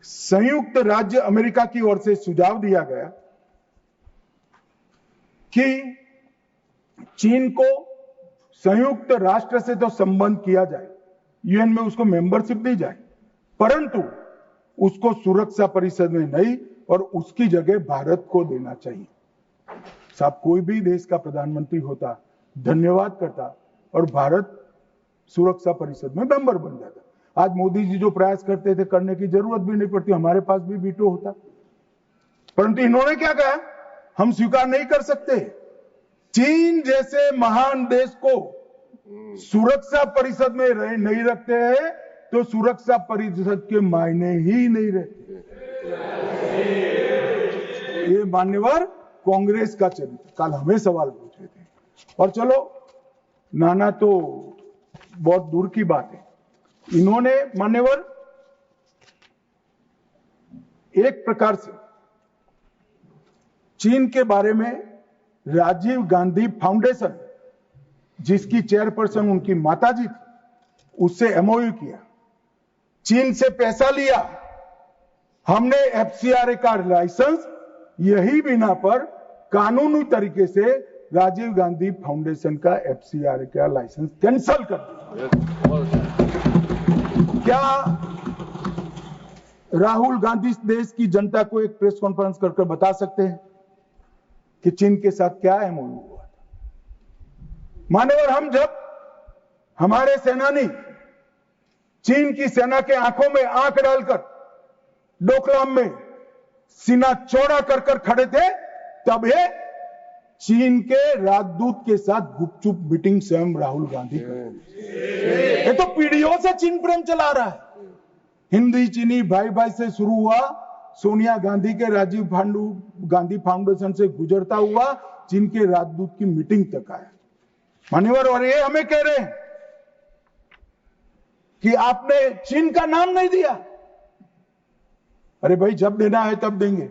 संयुक्त राज्य अमेरिका की ओर से सुझाव दिया गया कि चीन को संयुक्त राष्ट्र से तो संबंध किया जाए, यूएन में उसको मेंबरशिप दी जाए, परंतु उसको सुरक्षा परिषद में नहीं, और उसकी जगह भारत को देना चाहिए। साहब, कोई भी देश का प्रधानमंत्री होता, धन्यवाद करता और भारत सुरक्षा परिषद में मेंबर बन जाता। आज मोदी जी जो प्रयास करते थे, करने की जरूरत भी नहीं पड़ती, हमारे पास भी वीटो होता। परंतु इन्होंने क्या कहा, हम स्वीकार नहीं कर सकते। चीन जैसे महान देश को सुरक्षा परिषद में नहीं रखते हैं तो सुरक्षा परिषद के मायने ही नहीं रहते। ये मान्यवर कांग्रेस का चरित्र। कल हमें सवाल पूछे थे, और चलो नाना तो बहुत दूर की बात है, इन्होंने मान्यवर एक प्रकार से चीन के बारे में राजीव गांधी फाउंडेशन, जिसकी चेयरपर्सन उनकी माताजी थी, उससे एमओयू किया, चीन से पैसा लिया, हमने एफसीआरए का लाइसेंस यही बिना पर कानूनी तरीके से राजीव गांधी फाउंडेशन का एफसीआरए का लाइसेंस कैंसिल कर दिया। क्या राहुल गांधी देश की जनता को एक प्रेस कॉन्फ्रेंस कर बता सकते हैं कि चीन के साथ क्या एमओयू हुआ था? मान्यवर, हम जब हमारे सेनानी चीन की सेना के आंखों में आंख डालकर डोकलाम में सीना चौड़ा कर खड़े थे, तब ये चीन के राजदूत के साथ गुपचुप मीटिंग स्वयं राहुल गांधी करते। ये तो पीढ़ियों से चीन प्रेम चला रहा है। हिंदी चीनी भाई भाई से शुरू हुआ, सोनिया गांधी के राजीव गांधी फाउंडेशन से गुजरता हुआ चीन के राजदूत की मीटिंग तक आया मान्यवर। और ये हमें कह रहे हैं कि आपने चीन का नाम नहीं दिया। अरे भाई, जब देना है तब देंगे।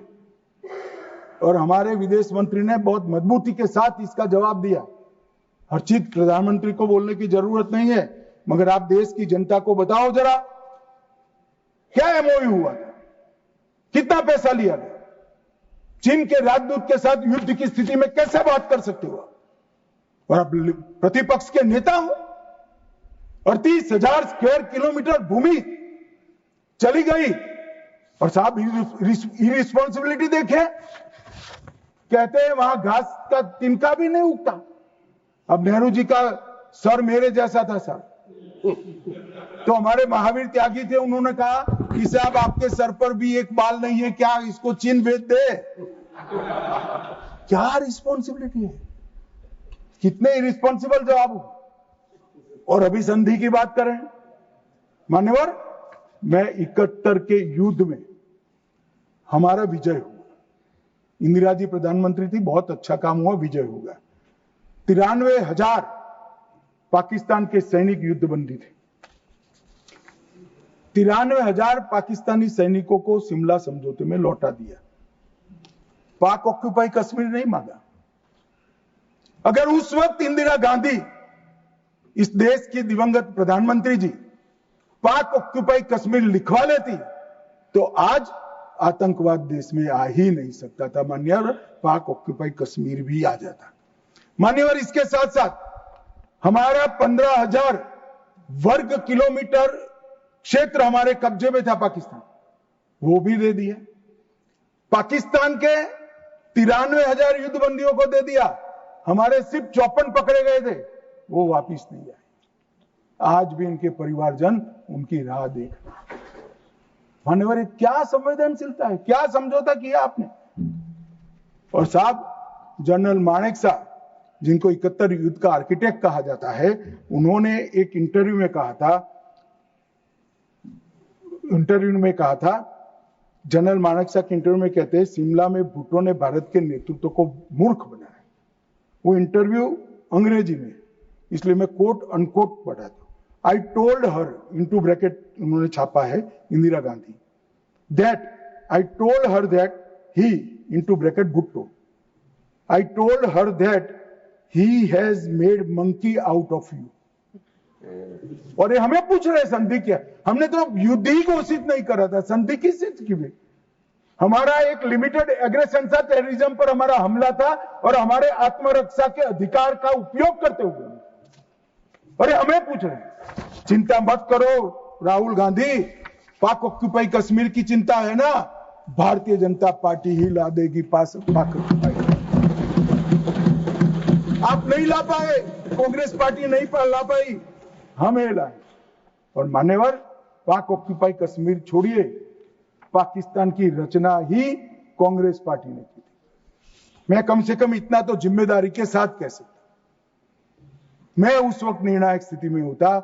और हमारे विदेश मंत्री ने बहुत मजबूती के साथ इसका जवाब दिया। हर चीज प्रधानमंत्री को बोलने की जरूरत नहीं है, मगर आप देश की जनता को बताओ जरा, क्या एमओयू हुआ था? कितना पैसा लिया गया? चीन के राजदूत के साथ युद्ध की स्थिति में कैसे बात कर सकते हो? और आप प्रतिपक्ष के नेता हो और 30,000 स्क्वायर किलोमीटर भूमि चली गई और साहब इरिस्पॉन्सिबिलिटी देखे, कहते हैं वहां घास का तिनका भी नहीं उगता। अब नेहरू जी का सर मेरे जैसा था सर, तो हमारे महावीर त्यागी थे, उन्होंने कहा कि साहब आपके सर पर भी एक बाल नहीं है क्या, इसको चीन भेज दे। क्या रिस्पॉन्सिबिलिटी है, कितने इरिस्पॉन्सिबल जवाब हो। और अभी संधि की बात करें मान्यवर, मैं 71 के युद्ध में हमारा विजय हुआ, इंदिरा जी प्रधानमंत्री थी, बहुत अच्छा काम हुआ, विजय होगा। 93,000 पाकिस्तान के सैनिक युद्धबंदी थे। 93,000 पाकिस्तानी सैनिकों को शिमला समझौते में लौटा दिया। पाक ऑक्यूपाई कश्मीर नहीं मांगा। अगर उस वक्त इंदिरा गांधी, इस देश की दिवंगत प्रधानमंत्री जी, पाक ऑक्यूपाई कश्मीर लिखवा लेती तो आज आतंकवाद देश में आ ही नहीं सकता था मान्यवर, पाक ऑक्यूपाई कश्मीर भी आ जाता। मान्यवर, इसके साथ साथ हमारा 15,000 वर्ग किलोमीटर क्षेत्र हमारे कब्जे में था पाकिस्तान, वो भी दे दिया। पाकिस्तान के 93,000 युद्धबंदियों को दे दिया, हमारे सिर्फ 54 पकड़े गए थे, वो वापिस नहीं आए। आज भी इनके परिवारजन उनकी राह देख रहे। मान्यवर, क्या संवेदनशीलता है, क्या समझौता किया आपने। और साहब जनरल मानेकशॉ, जिनको 71 युद्ध का आर्किटेक्ट कहा जाता है, उन्होंने एक इंटरव्यू में कहा था, जनरल मानेकशॉ के इंटरव्यू में कहते हैं, शिमला में भुट्टो ने भारत के नेतृत्व को मूर्ख बनाया। वो इंटरव्यू अंग्रेजी में, इसलिए मैं कोट अनकोट पढ़ा था। I told her, into bracket उन्होंने छापा है Indira Gandhi, that I told her that he, into bracket Bhutto, I told her that he has made monkey out of you. और ये हमें पूछ रहे संधि क्या, हमने तो युद्ध ही घोषित नहीं करा था, संधि किस चीज की भी। हमारा एक लिमिटेड एग्रेशन था, टेररिज्म पर हमारा हमला था और हमारे आत्मरक्षा के अधिकार का उपयोग करते हुए, और हमें पूछ रहे हैं। चिंता मत करो राहुल गांधी, पाक ऑक्यूपाई कश्मीर की चिंता है ना, भारतीय जनता पार्टी ही ला देगी पाक ऑक्यूपाई। आप नहीं ला पाए, कांग्रेस पार्टी नहीं ला पाई, हमें लाए। और मान्यवर, पाक ऑक्यूपाई कश्मीर छोड़िए, पाकिस्तान की रचना ही कांग्रेस पार्टी ने की थी। मैं कम से कम इतना तो जिम्मेदारी के साथ कह सकता, मैं उस वक्त निर्णायक स्थिति में होता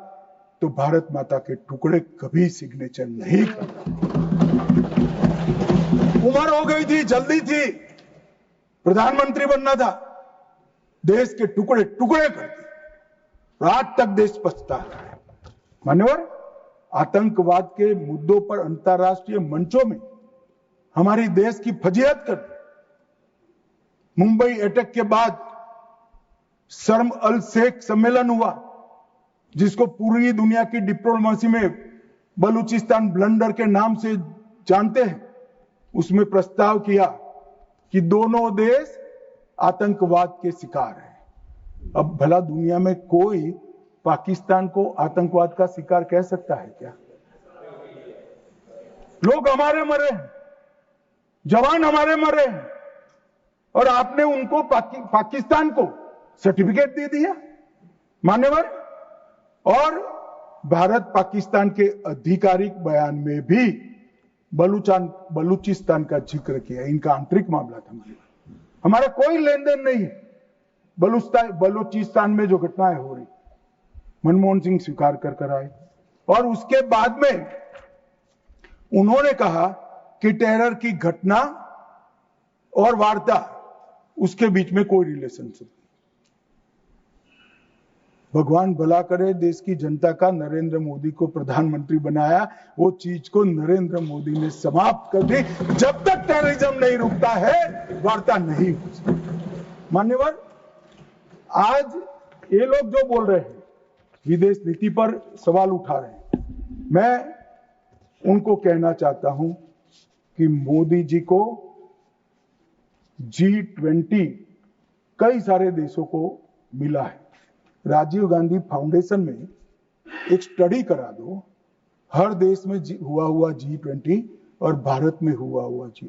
तो भारत माता के टुकड़े कभी सिग्नेचर नहीं करता। उम्र हो गई थी, जल्दी थी, प्रधानमंत्री बनना था, देश के टुकड़े टुकड़े कर दिए, आज तक देश पछता है। मान्यवर, आतंकवाद के मुद्दों पर अंतरराष्ट्रीय मंचों में हमारी देश की फजीहत कर, मुंबई अटैक के बाद शर्म अल शेख सम्मेलन हुआ, जिसको पूरी दुनिया की डिप्लोमेसी में बलूचिस्तान ब्लंडर के नाम से जानते हैं। उसमें प्रस्ताव किया कि दोनों देश आतंकवाद के शिकार हैं। अब भला दुनिया में कोई पाकिस्तान को आतंकवाद का शिकार कह सकता है क्या? लोग हमारे मरे हैं, जवान हमारे मरे हैं, और आपने उनको पाकिस्तान को सर्टिफिकेट दे दिया मान्यवर। और भारत पाकिस्तान के आधिकारिक बयान में भी बलूचिस्तान का जिक्र किया। इनका आंतरिक मामला था, हमारा कोई लेन देन नहीं है। बलूचिस्तान में जो घटनाएं हो रही, मनमोहन सिंह स्वीकार कर आए, और उसके बाद में उन्होंने कहा कि टेरर की घटना और वार्ता, उसके बीच में कोई रिलेशनशिप। भगवान भला करे, देश की जनता का नरेंद्र मोदी को प्रधानमंत्री बनाया, वो चीज को नरेंद्र मोदी ने समाप्त कर दी। जब तक टेररिज्म नहीं रुकता है, वार्ता नहीं हो सकती। मान्यवर, आज ये लोग जो बोल रहे हैं, विदेश नीति पर सवाल उठा रहे हैं, मैं उनको कहना चाहता हूं कि मोदी जी को G20 कई सारे देशों को मिला है। राजीव गांधी फाउंडेशन में एक स्टडी करा दो, हर देश में हुआ G20 और भारत में हुआ G20।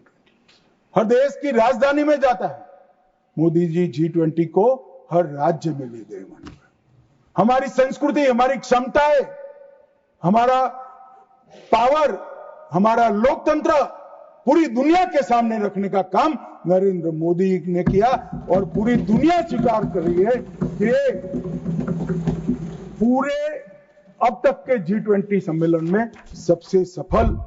हर देश की राजधानी में जाता है। मोदी जी G20 को हर राज्य में ले गए। हमारी संस्कृति, हमारी क्षमताएं, हमारा पावर, हमारा लोकतंत्र पूरी दुनिया के सामने रखने का काम नरेंद्र मोदी ने किया और पूरी दुनिया स्वीकार कर रही है कि पूरे अब तक के G20 सम्मेलन में सबसे सफल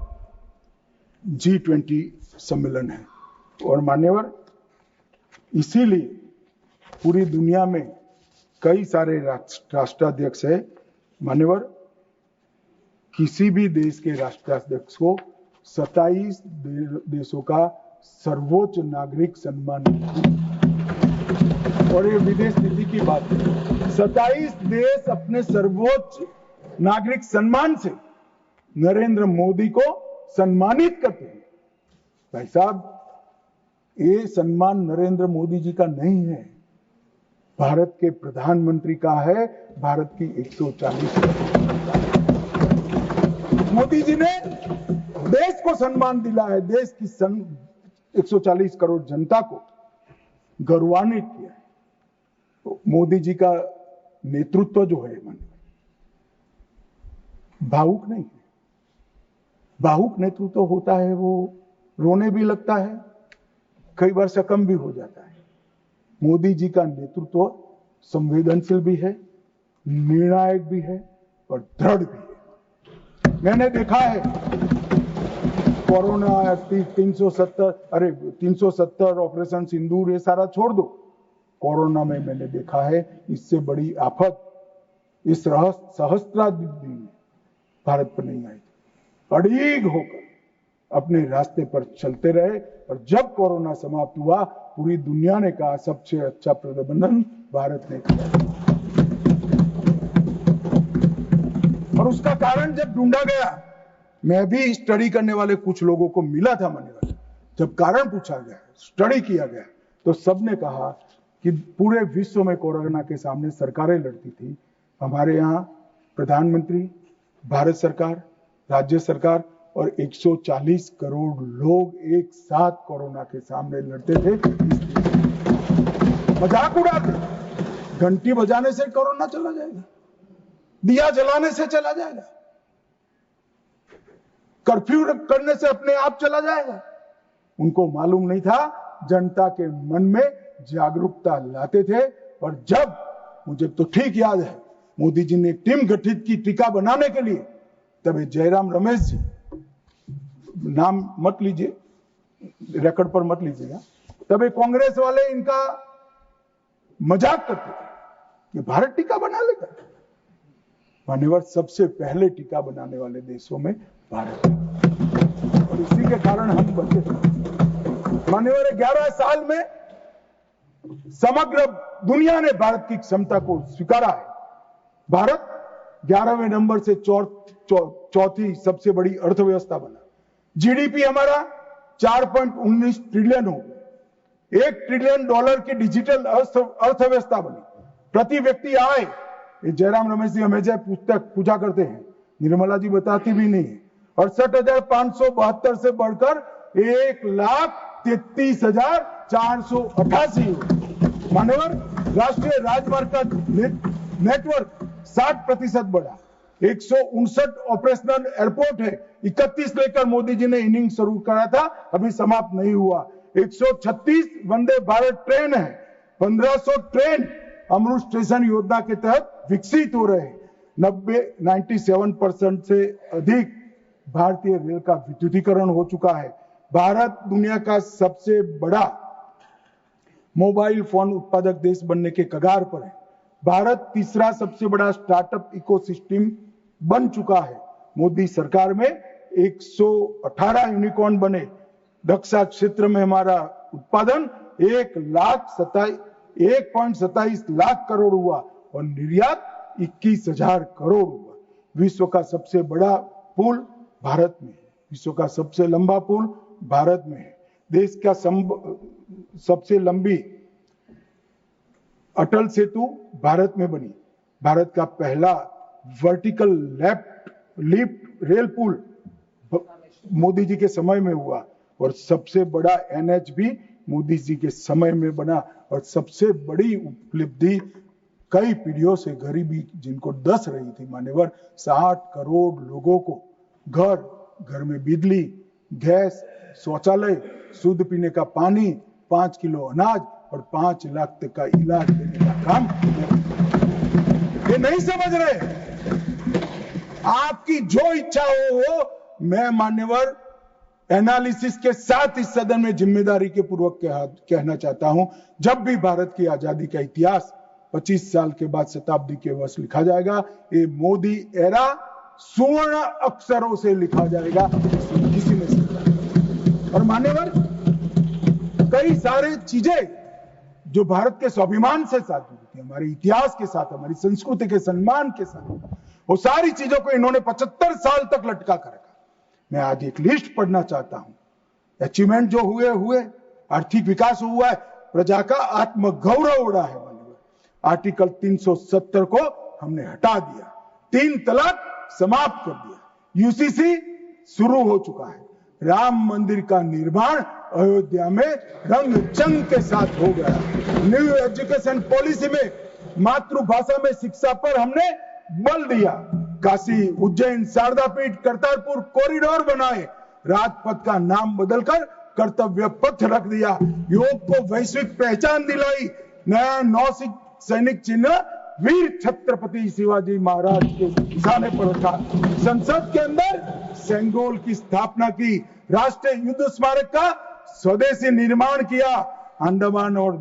G20 सम्मेलन है। और मान्यवर, इसीलिए पूरी दुनिया में कई सारे राष्ट्राध्यक्ष है। मान्यवर, किसी भी देश के राष्ट्राध्यक्ष को 27 देशों का सर्वोच्च नागरिक सम्मान और ये विदेश नीति की बात है। 27 देश अपने सर्वोच्च नागरिक सम्मान से नरेंद्र मोदी को सम्मानित करते हैं। भाई साहब, ये सम्मान नरेंद्र मोदी जी का नहीं है, भारत के प्रधानमंत्री का है, भारत की 140 मोदी जी ने देश को सम्मान दिला है, देश की 140 करोड़ जनता को गौरवान्वित किया है। तो मोदी जी का नेतृत्व जो है मन भावुक नहीं है। भावुक नेतृत्व होता है वो रोने भी लगता है, कई बार शकम भी हो जाता है। मोदी जी का नेतृत्व संवेदनशील भी है, निर्णायक भी है और दृढ़ भी है। मैंने देखा है कोरोना 370 ऑपरेशन सिंदूर ये सारा छोड़ दो, कोरोना में मैंने देखा है इससे बड़ी आफत इस सहस्त्राब्दी में भारत पर नहीं आई। अड़ीग होकर अपने रास्ते पर चलते रहे और जब कोरोना समाप्त हुआ पूरी दुनिया ने कहा सबसे अच्छा प्रबंधन भारत ने किया। और उसका कारण जब ढूंढा गया, मैं भी स्टडी करने वाले कुछ लोगों को मिला था मान्यवर, जब कारण पूछा गया, स्टडी किया गया, तो सबने कहा कि पूरे विश्व में कोरोना के सामने सरकारें लड़ती थी, हमारे यहाँ प्रधानमंत्री, भारत सरकार, राज्य सरकार और 140 करोड़ लोग एक साथ कोरोना के सामने लड़ते थे। मजाक उड़ाते, घंटी बजाने से कोरोना चला जाएगा, दिया जलाने से चला जाएगा, कर्फ्यू करने से अपने आप चला जाएगा। उनको मालूम नहीं था जनता के मन में जागरूकता लाते थे। और जब, मुझे तो ठीक याद है, मोदी जी ने टीम गठित की टीका बनाने के लिए, तब जयराम रमेश जी, नाम मत लीजिए, रिकॉर्ड पर मत लीजिएगा, तब कांग्रेस वाले इनका मजाक करते थे कि भारत टीका बना लेगा। मान्यवर, सबसे पहले टीका बनाने वाले देशों में भारत है और इसी के कारण हम बचे थे। मान्यवर, 11 साल में समग्र दुनिया ने भारत की क्षमता को स्वीकारा है। भारत 11वें नंबर से चौथी सबसे बड़ी अर्थव्यवस्था बना। जीडीपी हमारा 4.19 ट्रिलियन हो, $1 ट्रिलियन की डिजिटल अर्थव्यवस्था बनी। प्रति व्यक्ति आय, जयराम रमेश जी हमेशा पूछा करते हैं, निर्मला जी बताती भी नहीं है, 68,572 से बढ़कर 1,33,488। मान्यवर, राष्ट्रीय राजमार्ग का नेटवर्क 60% बढ़ा, 159 ऑपरेशनल एयरपोर्ट है, 31 लेकर मोदी जी ने इनिंग शुरू करा था, अभी समाप्त नहीं हुआ। 136 वंदे भारत ट्रेन है, 1500 ट्रेन अमृत स्टेशन योजना के तहत विकसित हो रहे हैं। 97% से अधिक भारतीय रेल का विद्युतीकरण हो चुका है। भारत दुनिया का सबसे बड़ा मोबाइल फोन उत्पादक देश बनने के कगार पर है। भारत तीसरा सबसे बड़ा स्टार्टअप इकोसिस्टम बन चुका है। मोदी सरकार में 118 यूनिकॉर्न बने। रक्षा क्षेत्र में हमारा उत्पादन 1.27 लाख करोड़ हुआ और निर्यात 21,000 करोड़ हुआ। विश्व का सबसे बड़ा पुल भारत में है, विश्व का सबसे लंबा पुल भारत में है। देश का सबसे लंबी अटल सेतु भारत में बनी। भारत का पहला वर्टिकल लिफ्ट रेल पुल मोदी जी के समय में हुआ और सबसे बड़ा NH भी मोदी जी के समय में बना। और सबसे बड़ी उपलब्धि कई पीढ़ियों से गरीबी जिनको डस रही थी मान्यवर, 60 करोड़ लोगों को घर में बिजली, गैस, शौचालय, शुद्ध पीने का पानी, 5 किलो अनाज और 5 लाख तक का इलाज देने का काम। ये नहीं समझ रहे। आपकी जो इच्छा हो मैं मान्यवर एनालिसिस के साथ इस सदन में जिम्मेदारी के पूर्वक कहना चाहता हूं, जब भी भारत की आजादी का इतिहास 25 साल के बाद शताब्दी के वर्ष लिखा जाएगा, ये मोदी एरा स्वर्ण अक्षरों से लिखा जाएगा, किसी ने समझा। और मान्यवर कई सारे चीजें जो भारत के स्वाभिमान से साथ जुड़ी थी, हमारे इतिहास के साथ, हमारी संस्कृति के सम्मान के साथ, वो सारी चीजों को इन्होंने 75 साल तक लटका कर रखा। मैं आज एक लिस्ट पढ़ना चाहता हूं। अचीवमेंट जो हुए, आर्थिक विकास हुआ है, प्रजा का आत्मगौरव उड़ा है। आर्टिकल 370 को हमने हटा दिया, 3 तलाक समाप्त कर दिया, यूसीसी शुरू हो चुका है, राम मंदिर का निर्माण अयोध्या में रंग चंग के साथ हो गया, न्यू एजुकेशन पॉलिसी में मातृभाषा में शिक्षा पर हमने बल दिया, काशी, उज्जैन, शारदा पीठ, करतारपुर कॉरिडोर बनाए, राजपथ का नाम बदलकर कर्तव्य पथ रख दिया, योग को वैश्विक पहचान दिलाई, नया नौसिक सैनिक चिन्ह वीर छत्रपति शिवाजी महाराज के निशाने पर रखा, संसद के अंदर सेंगोल की स्थापना की, राष्ट्रीय युद्ध स्मारक का स्वदेशी निर्माण किया, अंडमान और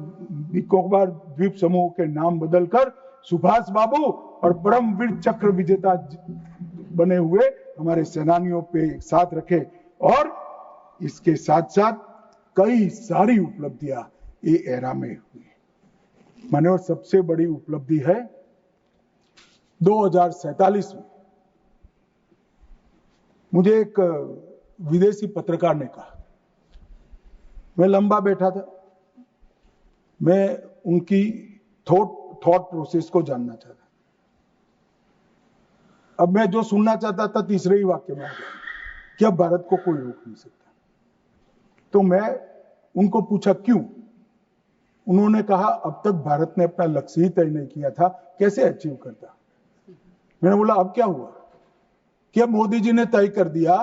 निकोबार द्वीप समूह के नाम बदलकर सुभाष बाबू और परमवीर चक्र विजेता बने हुए हमारे सेनानियों पे एक साथ रखे। और इसके साथ साथ कई सारी उपलब्धियां ये एरा में हुई। मान्यवर सबसे बड़ी उपलब्धि है 2047 में मुझे एक विदेशी पत्रकार ने कहा, मैं लंबा बैठा था, मैं उनकी थॉट प्रोसेस को जानना चाहता। अब मैं जो सुनना चाहता था तीसरे ही वाक्य में आ गया कि अब भारत को कोई रोक नहीं सकता। तो मैं उनको पूछा क्यों? उन्होंने कहा अब तक भारत ने अपना लक्ष्य ही तय नहीं किया था, कैसे अचीव करता। मैंने बोला अब क्या हुआ? कि अब मोदी जी ने तय कर दिया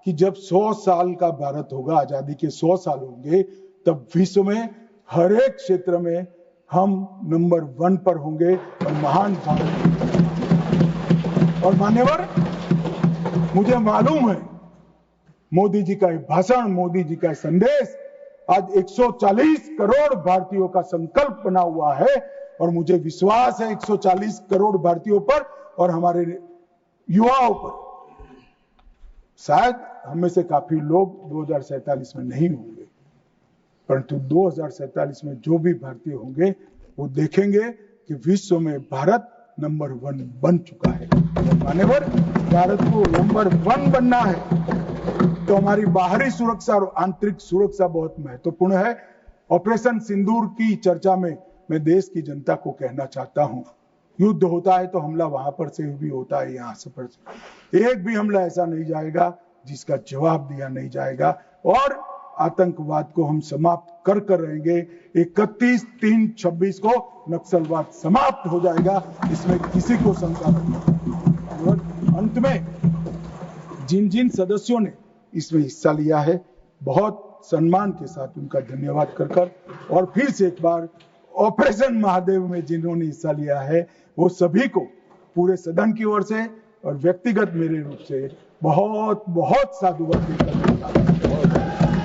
कि जब 100 साल का भारत होगा, आजादी के 100 साल होंगे, तब विश्व में हर एक क्षेत्र में हम नंबर 1 पर होंगे और महान भारत। और मान्यवर मुझे मालूम है मोदी जी का भाषण, मोदी जी का संदेश आज 140 करोड़ भारतीयों का संकल्प बना हुआ है और मुझे विश्वास है 140 करोड़ भारतीयों पर और हमारे युवाओं पर। शायद हम में से काफी लोग 2047 में नहीं होंगे, परंतु 2047 में जो भी भारतीय होंगे वो देखेंगे कि विश्व में भारत नंबर 1 बन चुका है। मान्यवर भारत को नंबर 1 बनना है तो हमारी बाहरी सुरक्षा और आंतरिक सुरक्षा बहुत महत्वपूर्ण है। ऑपरेशन सिंदूर की चर्चा में मैं देश की जनता को कहना चाहता हूं, युद्ध होता है तो हमला वहां पर से भी होता है, यहां से पर से एक भी हमला ऐसा नहीं जाएगा जिसका जवाब दिया नहीं जाएगा और आतंकवाद को हम समाप्त कर रहेंगे। 31/3/26 को नक्सलवाद समाप्त हो जाएगा, इसमें किसी को शंका नहीं। अंत में जिन सदस्यों ने इसमें हिस्सा लिया है, बहुत सम्मान के साथ उनका धन्यवाद कर और फिर से एक बार ऑपरेशन महादेव में जिन्होंने हिस्सा लिया है वो सभी को पूरे सदन की ओर से और व्यक्तिगत मेरे रूप से बहुत बहुत साधुवाद देता हूं।